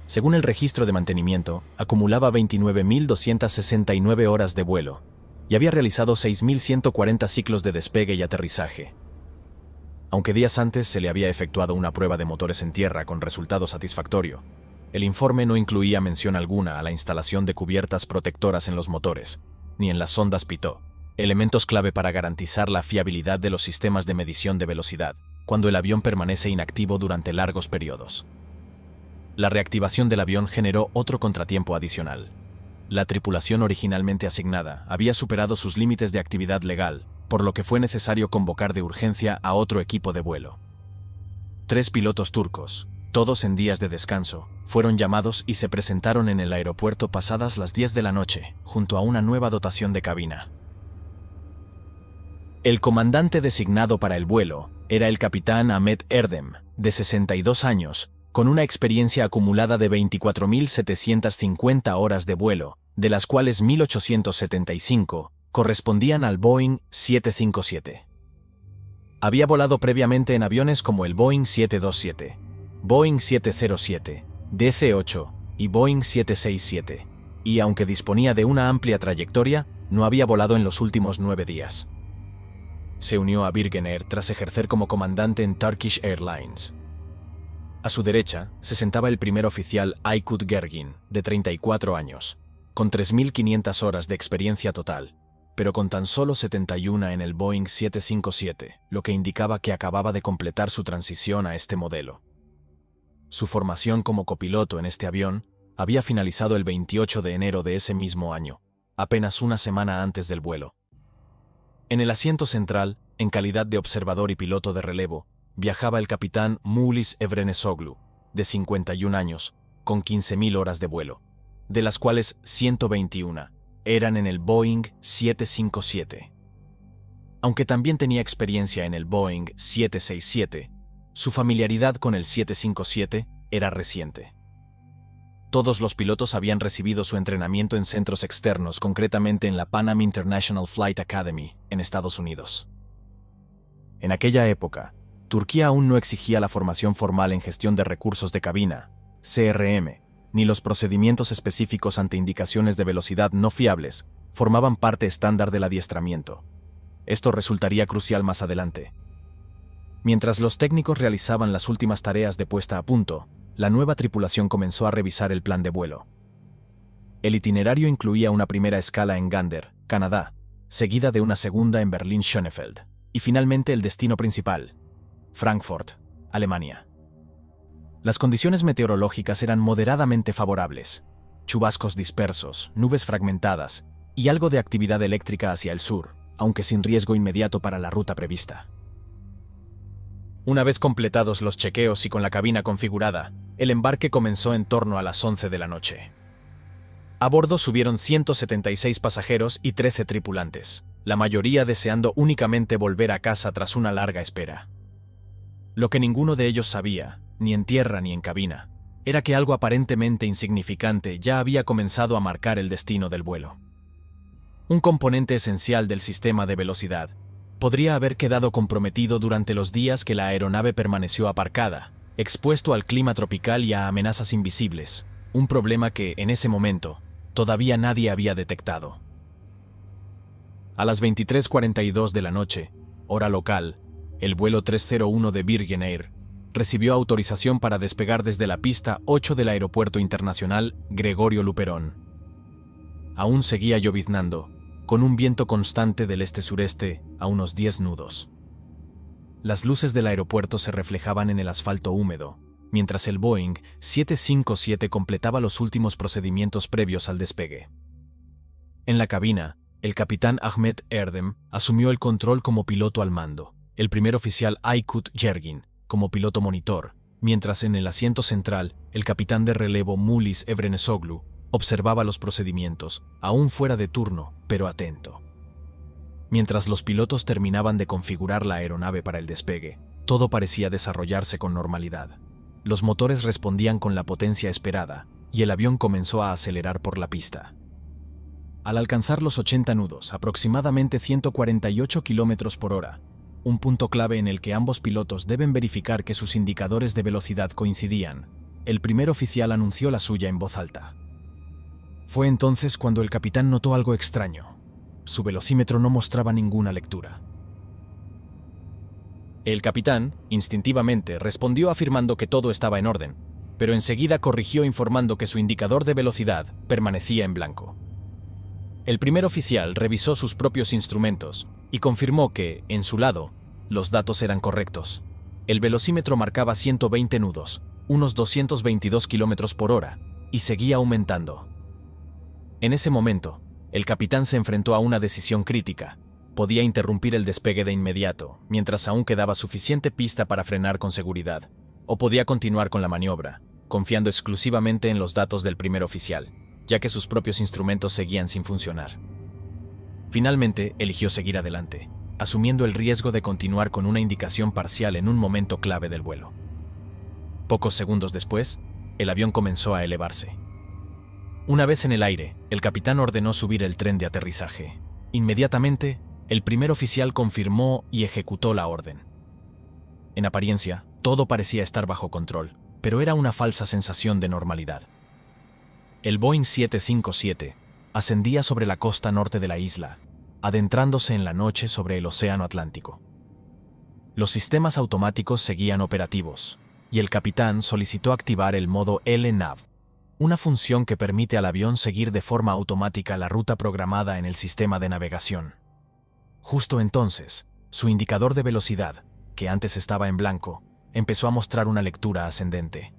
Según el registro de mantenimiento, acumulaba 29.269 horas de vuelo y había realizado 6.140 ciclos de despegue y aterrizaje. Aunque días antes se le había efectuado una prueba de motores en tierra con resultado satisfactorio, el informe no incluía mención alguna a la instalación de cubiertas protectoras en los motores, ni en las sondas Pitot, elementos clave para garantizar la fiabilidad de los sistemas de medición de velocidad, cuando el avión permanece inactivo durante largos periodos. La reactivación del avión generó otro contratiempo adicional. La tripulación originalmente asignada había superado sus límites de actividad legal, por lo que fue necesario convocar de urgencia a otro equipo de vuelo. 3 pilotos turcos, todos en días de descanso, fueron llamados y se presentaron en el aeropuerto pasadas las 10 de la noche, junto a una nueva dotación de cabina. El comandante designado para el vuelo era el capitán Ahmet Erdem, de 62 años, con una experiencia acumulada de 24.750 horas de vuelo, de las cuales 1.875 correspondían al Boeing 757. Había volado previamente en aviones como el Boeing 727, Boeing 707, DC-8 y Boeing 767, y aunque disponía de una amplia trayectoria, no había volado en los últimos 9 días. Se unió a Virgin Air tras ejercer como comandante en Turkish Airlines. A su derecha se sentaba el primer oficial Aykut Gergin, de 34 años, con 3.500 horas de experiencia total, pero con tan solo 71 en el Boeing 757, lo que indicaba que acababa de completar su transición a este modelo. Su formación como copiloto en este avión había finalizado el 28 de enero de ese mismo año, apenas una semana antes del vuelo. En el asiento central, en calidad de observador y piloto de relevo, viajaba el capitán Mulis Evrenesoglu, de 51 años, con 15.000 horas de vuelo, de las cuales 121 eran en el Boeing 757. Aunque también tenía experiencia en el Boeing 767, su familiaridad con el 757 era reciente. Todos los pilotos habían recibido su entrenamiento en centros externos, concretamente en la Pan Am International Flight Academy, en Estados Unidos. En aquella época, Turquía aún no exigía la formación formal en gestión de recursos de cabina, CRM, ni los procedimientos específicos ante indicaciones de velocidad no fiables formaban parte estándar del adiestramiento. Esto resultaría crucial más adelante. Mientras los técnicos realizaban las últimas tareas de puesta a punto, la nueva tripulación comenzó a revisar el plan de vuelo. El itinerario incluía una primera escala en Gander, Canadá, seguida de una segunda en Berlín-Schönefeld, y finalmente el destino principal, Frankfurt, Alemania. Las condiciones meteorológicas eran moderadamente favorables: chubascos dispersos, nubes fragmentadas y algo de actividad eléctrica hacia el sur, aunque sin riesgo inmediato para la ruta prevista. Una vez completados los chequeos y con la cabina configurada, el embarque comenzó en torno a las 11 de la noche. A bordo subieron 176 pasajeros y 13 tripulantes, la mayoría deseando únicamente volver a casa tras una larga espera. Lo que ninguno de ellos sabía, ni en tierra ni en cabina, era que algo aparentemente insignificante ya había comenzado a marcar el destino del vuelo. Un componente esencial del sistema de velocidad podría haber quedado comprometido durante los días que la aeronave permaneció aparcada, expuesto al clima tropical y a amenazas invisibles, un problema que, en ese momento, todavía nadie había detectado. A las 23:42 de la noche, hora local, el vuelo 301 de Virgin Air recibió autorización para despegar desde la pista 8 del Aeropuerto Internacional Gregorio Luperón. Aún seguía lloviznando, con un viento constante del este-sureste a unos 10 nudos. Las luces del aeropuerto se reflejaban en el asfalto húmedo, mientras el Boeing 757 completaba los últimos procedimientos previos al despegue. En la cabina, el capitán Ahmet Erdem asumió el control como piloto al mando, el primer oficial Aykut Yergin como piloto monitor, mientras en el asiento central, el capitán de relevo Mulis Evrenesoglu observaba los procedimientos, aún fuera de turno, pero atento. Mientras los pilotos terminaban de configurar la aeronave para el despegue, todo parecía desarrollarse con normalidad. Los motores respondían con la potencia esperada, y el avión comenzó a acelerar por la pista. Al alcanzar los 80 nudos, aproximadamente 148 km por hora, un punto clave en el que ambos pilotos deben verificar que sus indicadores de velocidad coincidían, el primer oficial anunció la suya en voz alta. Fue entonces cuando el capitán notó algo extraño. Su velocímetro no mostraba ninguna lectura. El capitán, instintivamente, respondió afirmando que todo estaba en orden, pero enseguida corrigió informando que su indicador de velocidad permanecía en blanco. El primer oficial revisó sus propios instrumentos y confirmó que, en su lado, los datos eran correctos. El velocímetro marcaba 120 nudos, unos 222 km por hora, y seguía aumentando. En ese momento, el capitán se enfrentó a una decisión crítica. Podía interrumpir el despegue de inmediato, mientras aún quedaba suficiente pista para frenar con seguridad, o podía continuar con la maniobra, confiando exclusivamente en los datos del primer oficial, ya que sus propios instrumentos seguían sin funcionar. Finalmente, eligió seguir adelante, asumiendo el riesgo de continuar con una indicación parcial en un momento clave del vuelo. Pocos segundos después, el avión comenzó a elevarse. Una vez en el aire, el capitán ordenó subir el tren de aterrizaje. Inmediatamente, el primer oficial confirmó y ejecutó la orden. En apariencia, todo parecía estar bajo control, pero era una falsa sensación de normalidad. El Boeing 757 ascendía sobre la costa norte de la isla, adentrándose en la noche sobre el Océano Atlántico. Los sistemas automáticos seguían operativos, y el capitán solicitó activar el modo LNAV, una función que permite al avión seguir de forma automática la ruta programada en el sistema de navegación. Justo entonces, su indicador de velocidad, que antes estaba en blanco, empezó a mostrar una lectura ascendente.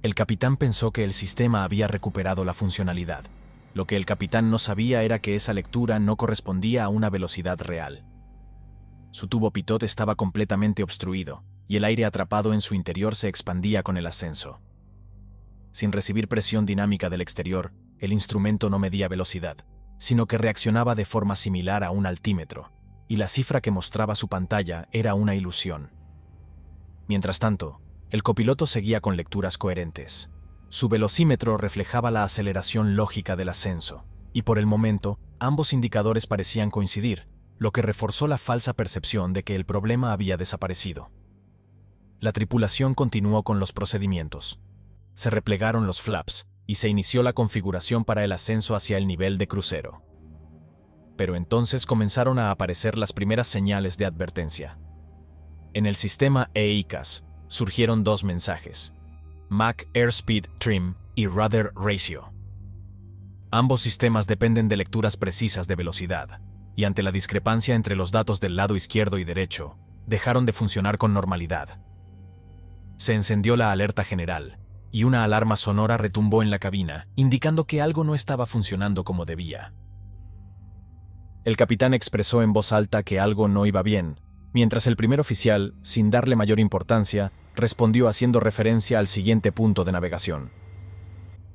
El capitán pensó que el sistema había recuperado la funcionalidad. Lo que el capitán no sabía era que esa lectura no correspondía a una velocidad real. Su tubo pitot estaba completamente obstruido, y el aire atrapado en su interior se expandía con el ascenso. Sin recibir presión dinámica del exterior, el instrumento no medía velocidad, sino que reaccionaba de forma similar a un altímetro, y la cifra que mostraba su pantalla era una ilusión. Mientras tanto, el copiloto seguía con lecturas coherentes. Su velocímetro reflejaba la aceleración lógica del ascenso, y por el momento, ambos indicadores parecían coincidir, lo que reforzó la falsa percepción de que el problema había desaparecido. La tripulación continuó con los procedimientos. Se replegaron los flaps y se inició la configuración para el ascenso hacia el nivel de crucero. Pero entonces comenzaron a aparecer las primeras señales de advertencia. En el sistema EICAS surgieron dos mensajes: Mach Airspeed Trim y Rudder Ratio. Ambos sistemas dependen de lecturas precisas de velocidad, y ante la discrepancia entre los datos del lado izquierdo y derecho, dejaron de funcionar con normalidad. Se encendió la alerta general, y una alarma sonora retumbó en la cabina, indicando que algo no estaba funcionando como debía. El capitán expresó en voz alta que algo no iba bien, mientras el primer oficial, sin darle mayor importancia, respondió haciendo referencia al siguiente punto de navegación.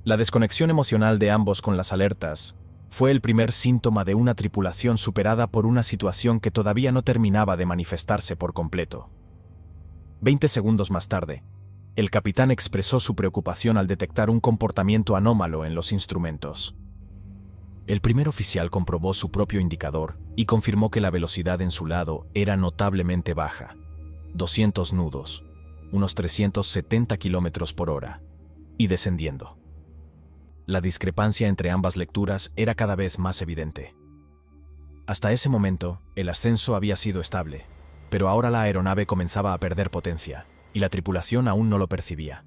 La desconexión emocional de ambos con las alertas fue el primer síntoma de una tripulación superada por una situación que todavía no terminaba de manifestarse por completo. 20 segundos más tarde, el capitán expresó su preocupación al detectar un comportamiento anómalo en los instrumentos. El primer oficial comprobó su propio indicador y confirmó que la velocidad en su lado era notablemente baja, 200 nudos, unos 370 km por hora, y descendiendo. La discrepancia entre ambas lecturas era cada vez más evidente. Hasta ese momento, el ascenso había sido estable, pero ahora la aeronave comenzaba a perder potencia, y la tripulación aún no lo percibía.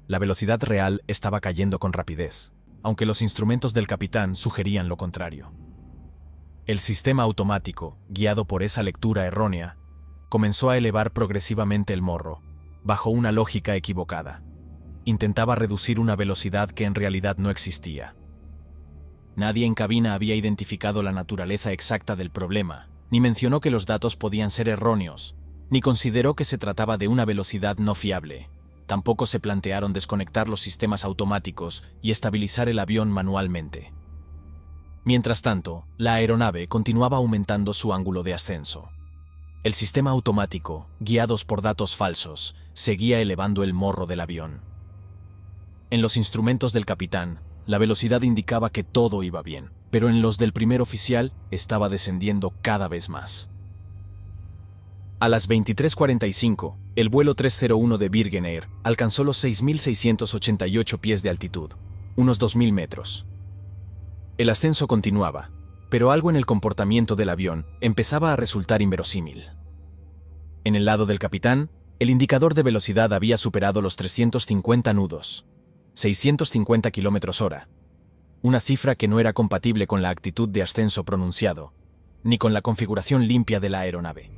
La velocidad real estaba cayendo con rapidez, aunque los instrumentos del capitán sugerían lo contrario. El sistema automático, guiado por esa lectura errónea, comenzó a elevar progresivamente el morro, bajo una lógica equivocada. Intentaba reducir una velocidad que en realidad no existía. Nadie en cabina había identificado la naturaleza exacta del problema, ni mencionó que los datos podían ser erróneos, ni consideró que se trataba de una velocidad no fiable. Tampoco se plantearon desconectar los sistemas automáticos y estabilizar el avión manualmente. Mientras tanto, la aeronave continuaba aumentando su ángulo de ascenso. El sistema automático, guiados por datos falsos, seguía elevando el morro del avión. En los instrumentos del capitán, la velocidad indicaba que todo iba bien, pero en los del primer oficial estaba descendiendo cada vez más. A las 23:45, el vuelo 301 de Virgin Air alcanzó los 6.688 pies de altitud, unos 2.000 metros. El ascenso continuaba, pero algo en el comportamiento del avión empezaba a resultar inverosímil. En el lado del capitán, el indicador de velocidad había superado los 350 nudos, 650 km/h, una cifra que no era compatible con la actitud de ascenso pronunciado, ni con la configuración limpia de la aeronave.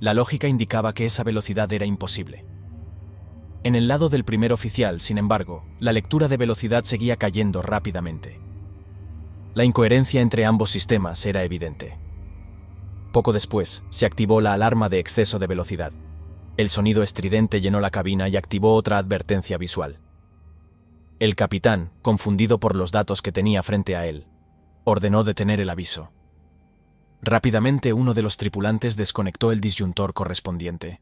La lógica indicaba que esa velocidad era imposible. En el lado del primer oficial, sin embargo, la lectura de velocidad seguía cayendo rápidamente. La incoherencia entre ambos sistemas era evidente. Poco después, se activó la alarma de exceso de velocidad. El sonido estridente llenó la cabina y activó otra advertencia visual. El capitán, confundido por los datos que tenía frente a él, ordenó detener el aviso. Rápidamente uno de los tripulantes desconectó el disyuntor correspondiente.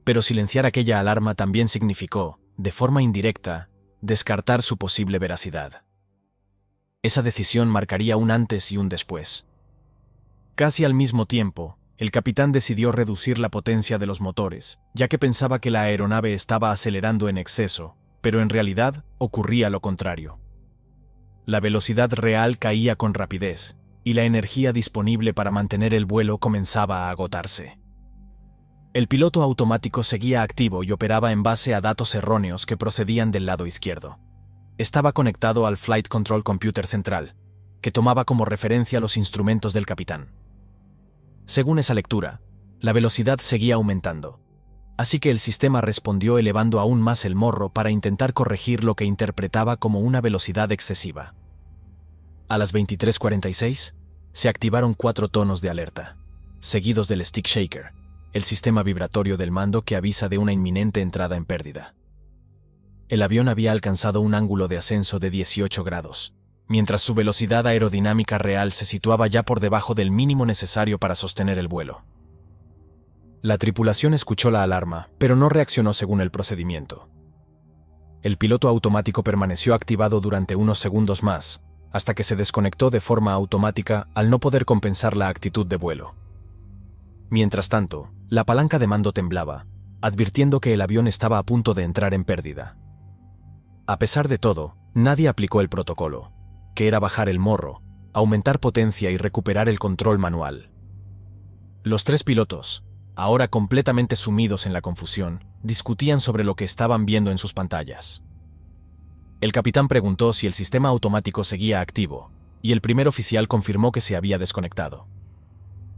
Pero silenciar aquella alarma también significó, de forma indirecta, descartar su posible veracidad. Esa decisión marcaría un antes y un después. Casi al mismo tiempo, el capitán decidió reducir la potencia de los motores, ya que pensaba que la aeronave estaba acelerando en exceso, pero en realidad ocurría lo contrario. La velocidad real caía con rapidez, y la energía disponible para mantener el vuelo comenzaba a agotarse. El piloto automático seguía activo y operaba en base a datos erróneos que procedían del lado izquierdo. Estaba conectado al Flight Control Computer central, que tomaba como referencia los instrumentos del capitán. Según esa lectura, la velocidad seguía aumentando, así que el sistema respondió elevando aún más el morro para intentar corregir lo que interpretaba como una velocidad excesiva. A las 23:46, se activaron 4 tonos de alerta, seguidos del stick shaker, el sistema vibratorio del mando que avisa de una inminente entrada en pérdida. El avión había alcanzado un ángulo de ascenso de 18 grados, mientras su velocidad aerodinámica real se situaba ya por debajo del mínimo necesario para sostener el vuelo. La tripulación escuchó la alarma, pero no reaccionó según el procedimiento. El piloto automático permaneció activado durante unos segundos más, hasta que se desconectó de forma automática al no poder compensar la actitud de vuelo. Mientras tanto, la palanca de mando temblaba, advirtiendo que el avión estaba a punto de entrar en pérdida. A pesar de todo, nadie aplicó el protocolo, que era bajar el morro, aumentar potencia y recuperar el control manual. Los 3 pilotos, ahora completamente sumidos en la confusión, discutían sobre lo que estaban viendo en sus pantallas. El capitán preguntó si el sistema automático seguía activo, y el primer oficial confirmó que se había desconectado.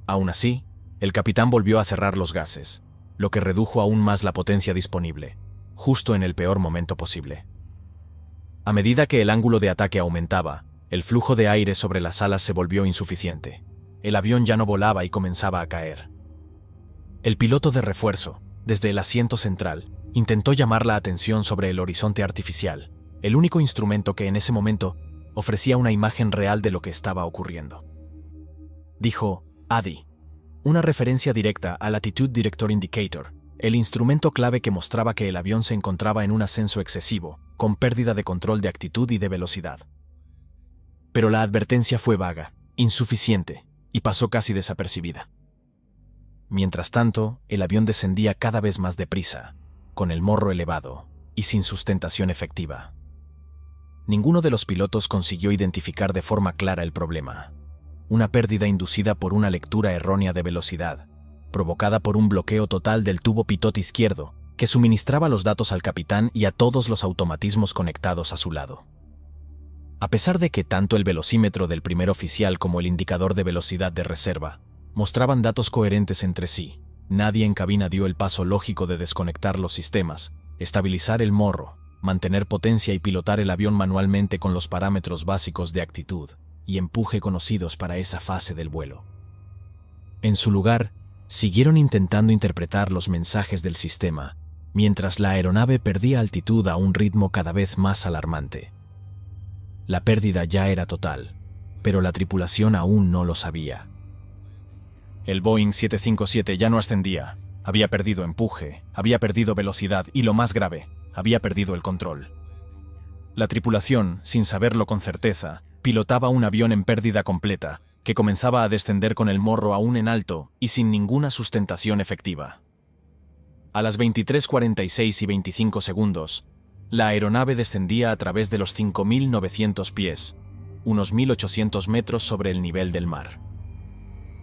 Aún así, el capitán volvió a cerrar los gases, lo que redujo aún más la potencia disponible, justo en el peor momento posible. A medida que el ángulo de ataque aumentaba, el flujo de aire sobre las alas se volvió insuficiente. El avión ya no volaba y comenzaba a caer. El piloto de refuerzo, desde el asiento central, intentó llamar la atención sobre el horizonte artificial, el único instrumento que en ese momento ofrecía una imagen real de lo que estaba ocurriendo. Dijo, ADI, una referencia directa al Attitude Director Indicator, el instrumento clave que mostraba que el avión se encontraba en un ascenso excesivo, con pérdida de control de actitud y de velocidad. Pero la advertencia fue vaga, insuficiente, y pasó casi desapercibida. Mientras tanto, el avión descendía cada vez más deprisa, con el morro elevado y sin sustentación efectiva. Ninguno de los pilotos consiguió identificar de forma clara el problema. Una pérdida inducida por una lectura errónea de velocidad, provocada por un bloqueo total del tubo pitot izquierdo, que suministraba los datos al capitán y a todos los automatismos conectados a su lado. A pesar de que tanto el velocímetro del primer oficial como el indicador de velocidad de reserva mostraban datos coherentes entre sí, nadie en cabina dio el paso lógico de desconectar los sistemas, estabilizar el morro, mantener potencia y pilotar el avión manualmente con los parámetros básicos de actitud y empuje conocidos para esa fase del vuelo. En su lugar, siguieron intentando interpretar los mensajes del sistema, mientras la aeronave perdía altitud a un ritmo cada vez más alarmante. La pérdida ya era total, pero la tripulación aún no lo sabía. El Boeing 757 ya no ascendía, había perdido empuje, había perdido velocidad y, lo más grave, había perdido el control. La tripulación, sin saberlo con certeza, pilotaba un avión en pérdida completa, que comenzaba a descender con el morro aún en alto y sin ninguna sustentación efectiva. A las 23:46 y 25 segundos, la aeronave descendía a través de los 5.900 pies, unos 1.800 metros sobre el nivel del mar.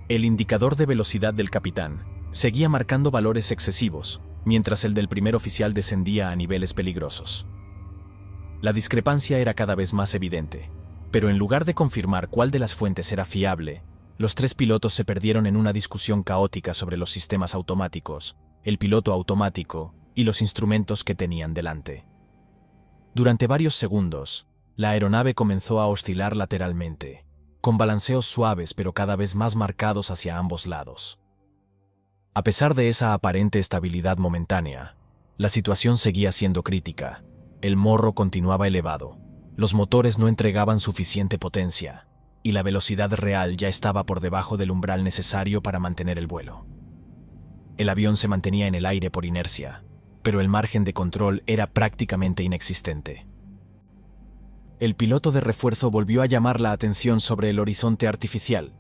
El indicador de velocidad del capitán seguía marcando valores excesivos, mientras el del primer oficial descendía a niveles peligrosos. La discrepancia era cada vez más evidente, pero en lugar de confirmar cuál de las fuentes era fiable, los tres pilotos se perdieron en una discusión caótica sobre los sistemas automáticos, el piloto automático y los instrumentos que tenían delante. Durante varios segundos, la aeronave comenzó a oscilar lateralmente, con balanceos suaves pero cada vez más marcados hacia ambos lados. A pesar de esa aparente estabilidad momentánea, la situación seguía siendo crítica. El morro continuaba elevado, los motores no entregaban suficiente potencia, y la velocidad real ya estaba por debajo del umbral necesario para mantener el vuelo. El avión se mantenía en el aire por inercia, pero el margen de control era prácticamente inexistente. El piloto de refuerzo volvió a llamar la atención sobre el horizonte artificial,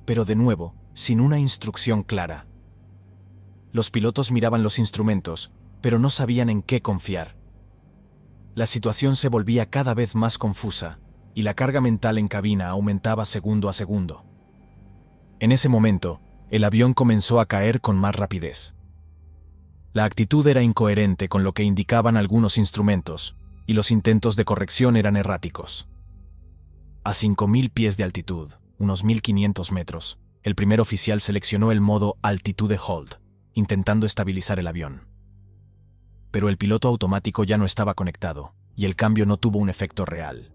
pero de nuevo, sin una instrucción clara. Los pilotos miraban los instrumentos, pero no sabían en qué confiar. La situación se volvía cada vez más confusa, y la carga mental en cabina aumentaba segundo a segundo. En ese momento, el avión comenzó a caer con más rapidez. La actitud era incoherente con lo que indicaban algunos instrumentos, y los intentos de corrección eran erráticos. A 5.000 pies de altitud, unos 1.500 metros, el primer oficial seleccionó el modo Altitude Hold, intentando estabilizar el avión. Pero el piloto automático ya no estaba conectado, y el cambio no tuvo un efecto real.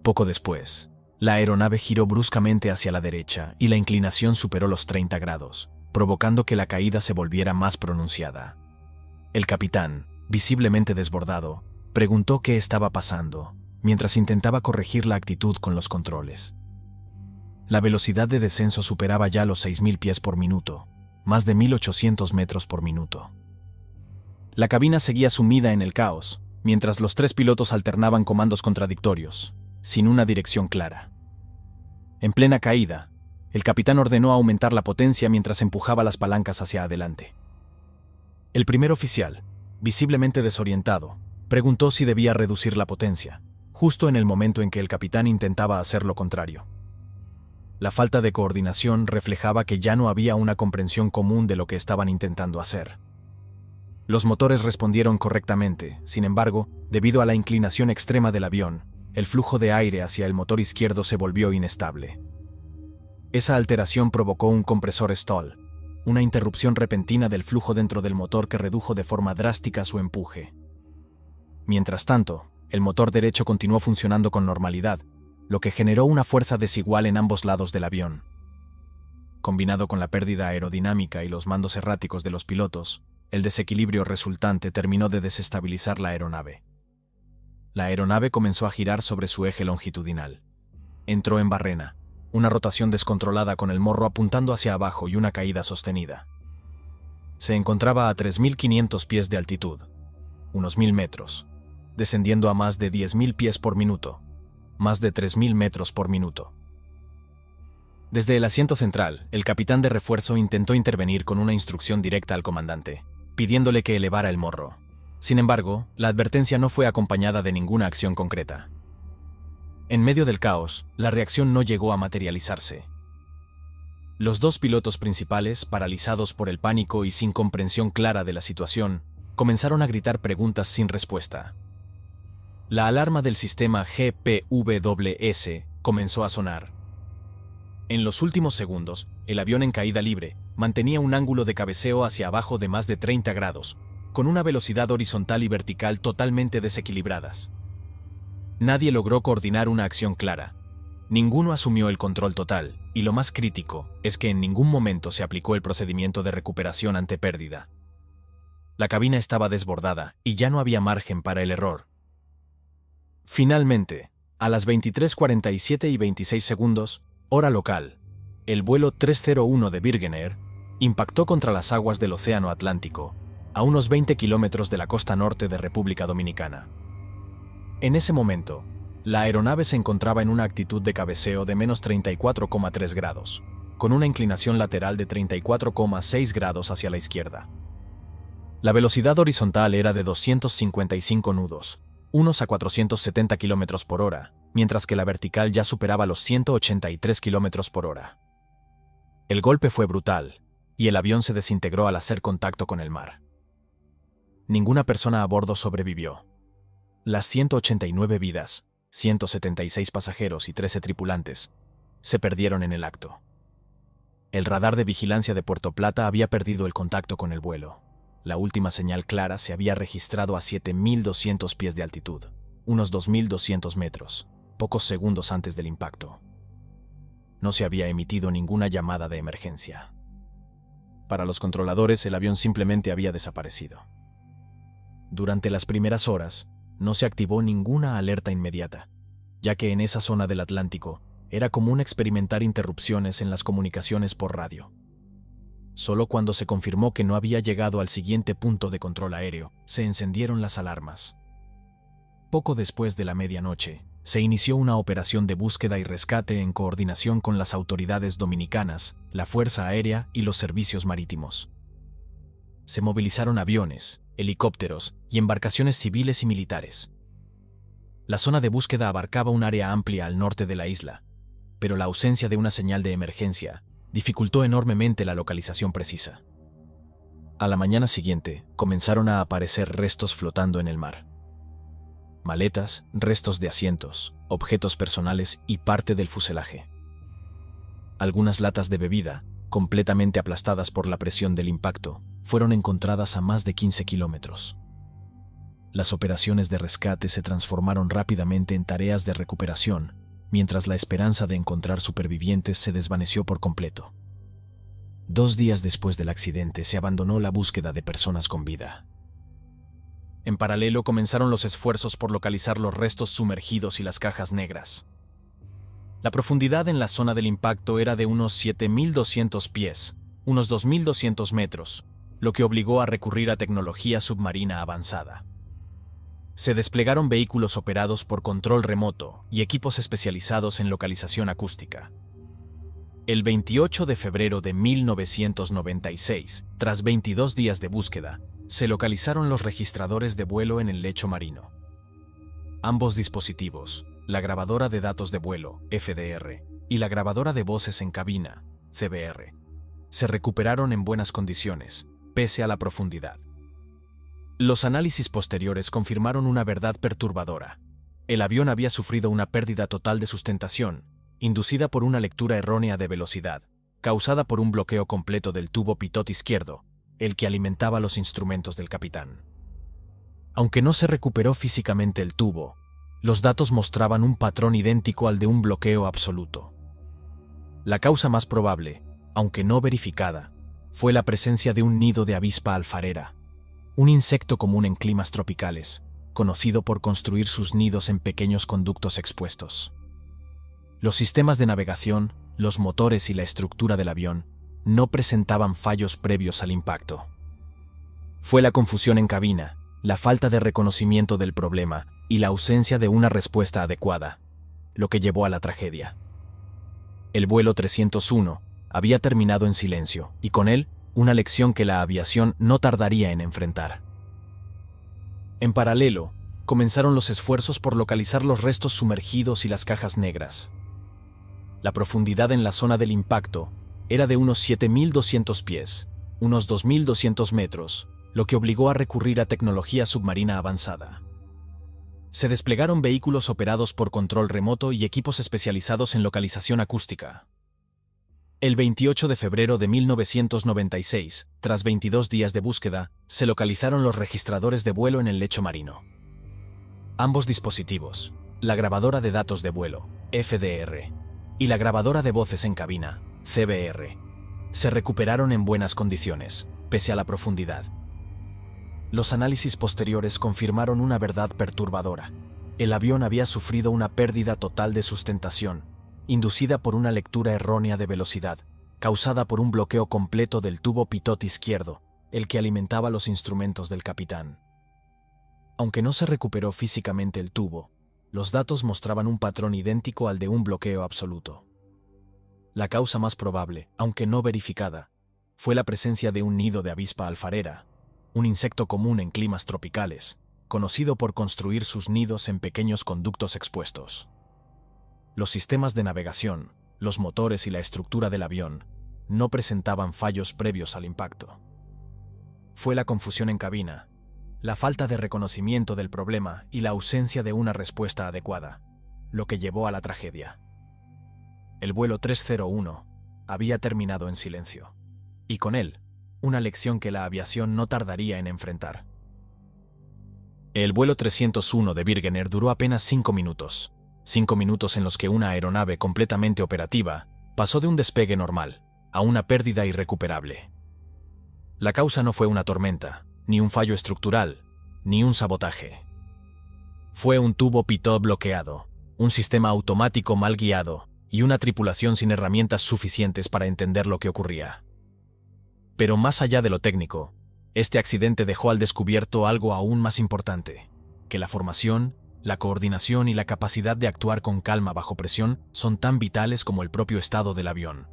Poco después, la aeronave giró bruscamente hacia la derecha y la inclinación superó los 30 grados, provocando que la caída se volviera más pronunciada. El capitán, visiblemente desbordado, preguntó qué estaba pasando, mientras intentaba corregir la actitud con los controles. La velocidad de descenso superaba ya los 6.000 pies por minuto, más de 1.800 metros por minuto. La cabina seguía sumida en el caos, mientras los tres pilotos alternaban comandos contradictorios, sin una dirección clara. En plena caída, el capitán ordenó aumentar la potencia mientras empujaba las palancas hacia adelante. El primer oficial, visiblemente desorientado, preguntó si debía reducir la potencia, justo en el momento en que el capitán intentaba hacer lo contrario. La falta de coordinación reflejaba que ya no había una comprensión común de lo que estaban intentando hacer. Los motores respondieron correctamente, sin embargo, debido a la inclinación extrema del avión, el flujo de aire hacia el motor izquierdo se volvió inestable. Esa alteración provocó un compresor stall, una interrupción repentina del flujo dentro del motor que redujo de forma drástica su empuje. Mientras tanto, el motor derecho continuó funcionando con normalidad, lo que generó una fuerza desigual en ambos lados del avión. Combinado con la pérdida aerodinámica y los mandos erráticos de los pilotos, el desequilibrio resultante terminó de desestabilizar la aeronave. La aeronave comenzó a girar sobre su eje longitudinal. Entró en barrena, una rotación descontrolada con el morro apuntando hacia abajo y una caída sostenida. Se encontraba a 3.500 pies de altitud, unos 1.000 metros, descendiendo a más de 10.000 pies por minuto, más de 3.000 metros por minuto. Desde el asiento central, el capitán de refuerzo intentó intervenir con una instrucción directa al comandante, pidiéndole que elevara el morro. Sin embargo, la advertencia no fue acompañada de ninguna acción concreta. En medio del caos, la reacción no llegó a materializarse. Los dos pilotos principales, paralizados por el pánico y sin comprensión clara de la situación, comenzaron a gritar preguntas sin respuesta. La alarma del sistema GPWS comenzó a sonar. En los últimos segundos, el avión en caída libre mantenía un ángulo de cabeceo hacia abajo de más de 30 grados, con una velocidad horizontal y vertical totalmente desequilibradas. Nadie logró coordinar una acción clara. Ninguno asumió el control total, y lo más crítico es que en ningún momento se aplicó el procedimiento de recuperación ante pérdida. La cabina estaba desbordada y ya no había margen para el error. Finalmente, a las 23:47 y 26 segundos, hora local, el vuelo 301 de Virgin Air impactó contra las aguas del Océano Atlántico, a unos 20 kilómetros de la costa norte de República Dominicana. En ese momento, la aeronave se encontraba en una actitud de cabeceo de menos 34,3 grados, con una inclinación lateral de 34,6 grados hacia la izquierda. La velocidad horizontal era de 255 nudos, unos a 470 km por hora, mientras que la vertical ya superaba los 183 km por hora. El golpe fue brutal, y el avión se desintegró al hacer contacto con el mar. Ninguna persona a bordo sobrevivió. Las 189 vidas, 176 pasajeros y 13 tripulantes, se perdieron en el acto. El radar de vigilancia de Puerto Plata había perdido el contacto con el vuelo. La última señal clara se había registrado a 7.200 pies de altitud, unos 2.200 metros, pocos segundos antes del impacto. No se había emitido ninguna llamada de emergencia. Para los controladores, el avión simplemente había desaparecido. Durante las primeras horas, no se activó ninguna alerta inmediata, ya que en esa zona del Atlántico era común experimentar interrupciones en las comunicaciones por radio. Solo cuando se confirmó que no había llegado al siguiente punto de control aéreo, se encendieron las alarmas. Poco después de la medianoche, se inició una operación de búsqueda y rescate en coordinación con las autoridades dominicanas, la Fuerza Aérea y los servicios marítimos. Se movilizaron aviones, helicópteros y embarcaciones civiles y militares. La zona de búsqueda abarcaba un área amplia al norte de la isla, pero la ausencia de una señal de emergencia dificultó enormemente la localización precisa. A la mañana siguiente, comenzaron a aparecer restos flotando en el mar. Maletas, restos de asientos, objetos personales y parte del fuselaje. Algunas latas de bebida, completamente aplastadas por la presión del impacto, fueron encontradas a más de 15 kilómetros. Las operaciones de rescate se transformaron rápidamente en tareas de recuperación, mientras la esperanza de encontrar supervivientes se desvaneció por completo. 2 días después del accidente se abandonó la búsqueda de personas con vida. En paralelo comenzaron los esfuerzos por localizar los restos sumergidos y las cajas negras. La profundidad en la zona del impacto era de unos 7.200 pies, unos 2.200 metros, lo que obligó a recurrir a tecnología submarina avanzada. Se desplegaron vehículos operados por control remoto y equipos especializados en localización acústica. El 28 de febrero de 1996, tras 22 días de búsqueda, se localizaron los registradores de vuelo en el lecho marino. Ambos dispositivos, la grabadora de datos de vuelo, FDR, y la grabadora de voces en cabina, CBR, se recuperaron en buenas condiciones, pese a la profundidad. Los análisis posteriores confirmaron una verdad perturbadora. El avión había sufrido una pérdida total de sustentación, inducida por una lectura errónea de velocidad, causada por un bloqueo completo del tubo pitot izquierdo, el que alimentaba los instrumentos del capitán. Aunque no se recuperó físicamente el tubo, los datos mostraban un patrón idéntico al de un bloqueo absoluto. La causa más probable, aunque no verificada, fue la presencia de un nido de avispa alfarera, un insecto común en climas tropicales, conocido por construir sus nidos en pequeños conductos expuestos. Los sistemas de navegación, los motores y la estructura del avión no presentaban fallos previos al impacto. Fue la confusión en cabina, la falta de reconocimiento del problema y la ausencia de una respuesta adecuada, lo que llevó a la tragedia. El vuelo 301 había terminado en silencio y con él una lección que la aviación no tardaría en enfrentar. En paralelo, comenzaron los esfuerzos por localizar los restos sumergidos y las cajas negras. La profundidad en la zona del impacto era de unos 7.200 pies, unos 2.200 metros, lo que obligó a recurrir a tecnología submarina avanzada. Se desplegaron vehículos operados por control remoto y equipos especializados en localización acústica. El 28 de febrero de 1996, tras 22 días de búsqueda, se localizaron los registradores de vuelo en el lecho marino. Ambos dispositivos, la grabadora de datos de vuelo, FDR, y la grabadora de voces en cabina, CBR, se recuperaron en buenas condiciones, pese a la profundidad. Los análisis posteriores confirmaron una verdad perturbadora. El avión había sufrido una pérdida total de sustentación, inducida por una lectura errónea de velocidad, causada por un bloqueo completo del tubo pitot izquierdo, el que alimentaba los instrumentos del capitán. Aunque no se recuperó físicamente el tubo, los datos mostraban un patrón idéntico al de un bloqueo absoluto. La causa más probable, aunque no verificada, fue la presencia de un nido de avispa alfarera, un insecto común en climas tropicales, conocido por construir sus nidos en pequeños conductos expuestos. Los sistemas de navegación, los motores y la estructura del avión no presentaban fallos previos al impacto. Fue la confusión en cabina, la falta de reconocimiento del problema y la ausencia de una respuesta adecuada, lo que llevó a la tragedia. El vuelo 301 había terminado en silencio, y con él, una lección que la aviación no tardaría en enfrentar. El vuelo 301 de Virgin Air duró apenas 5 minutos. 5 minutos en los que una aeronave completamente operativa pasó de un despegue normal a una pérdida irrecuperable. La causa no fue una tormenta, ni un fallo estructural, ni un sabotaje. Fue un tubo pitot bloqueado, un sistema automático mal guiado y una tripulación sin herramientas suficientes para entender lo que ocurría. Pero más allá de lo técnico, este accidente dejó al descubierto algo aún más importante, que la formación, la coordinación y la capacidad de actuar con calma bajo presión son tan vitales como el propio estado del avión.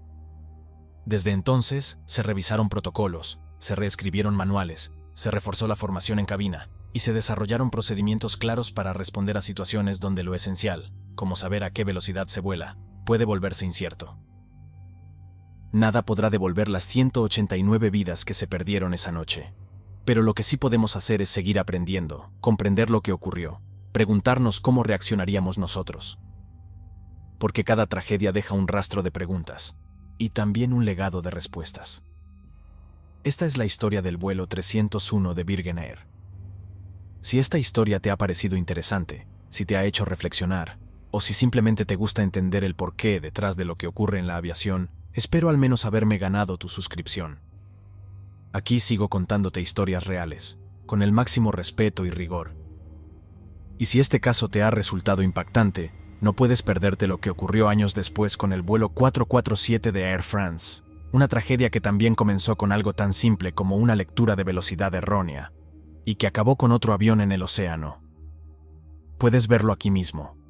Desde entonces, se revisaron protocolos, se reescribieron manuales, se reforzó la formación en cabina y se desarrollaron procedimientos claros para responder a situaciones donde lo esencial, como saber a qué velocidad se vuela, puede volverse incierto. Nada podrá devolver las 189 vidas que se perdieron esa noche. Pero lo que sí podemos hacer es seguir aprendiendo, comprender lo que ocurrió, preguntarnos cómo reaccionaríamos nosotros. Porque cada tragedia deja un rastro de preguntas, y también un legado de respuestas. Esta es la historia del vuelo 301 de Virgin Air. Si esta historia te ha parecido interesante, si te ha hecho reflexionar, o si simplemente te gusta entender el porqué detrás de lo que ocurre en la aviación, espero al menos haberme ganado tu suscripción. Aquí sigo contándote historias reales, con el máximo respeto y rigor. Y si este caso te ha resultado impactante, no puedes perderte lo que ocurrió años después con el vuelo 447 de Air France, una tragedia que también comenzó con algo tan simple como una lectura de velocidad errónea, y que acabó con otro avión en el océano. Puedes verlo aquí mismo.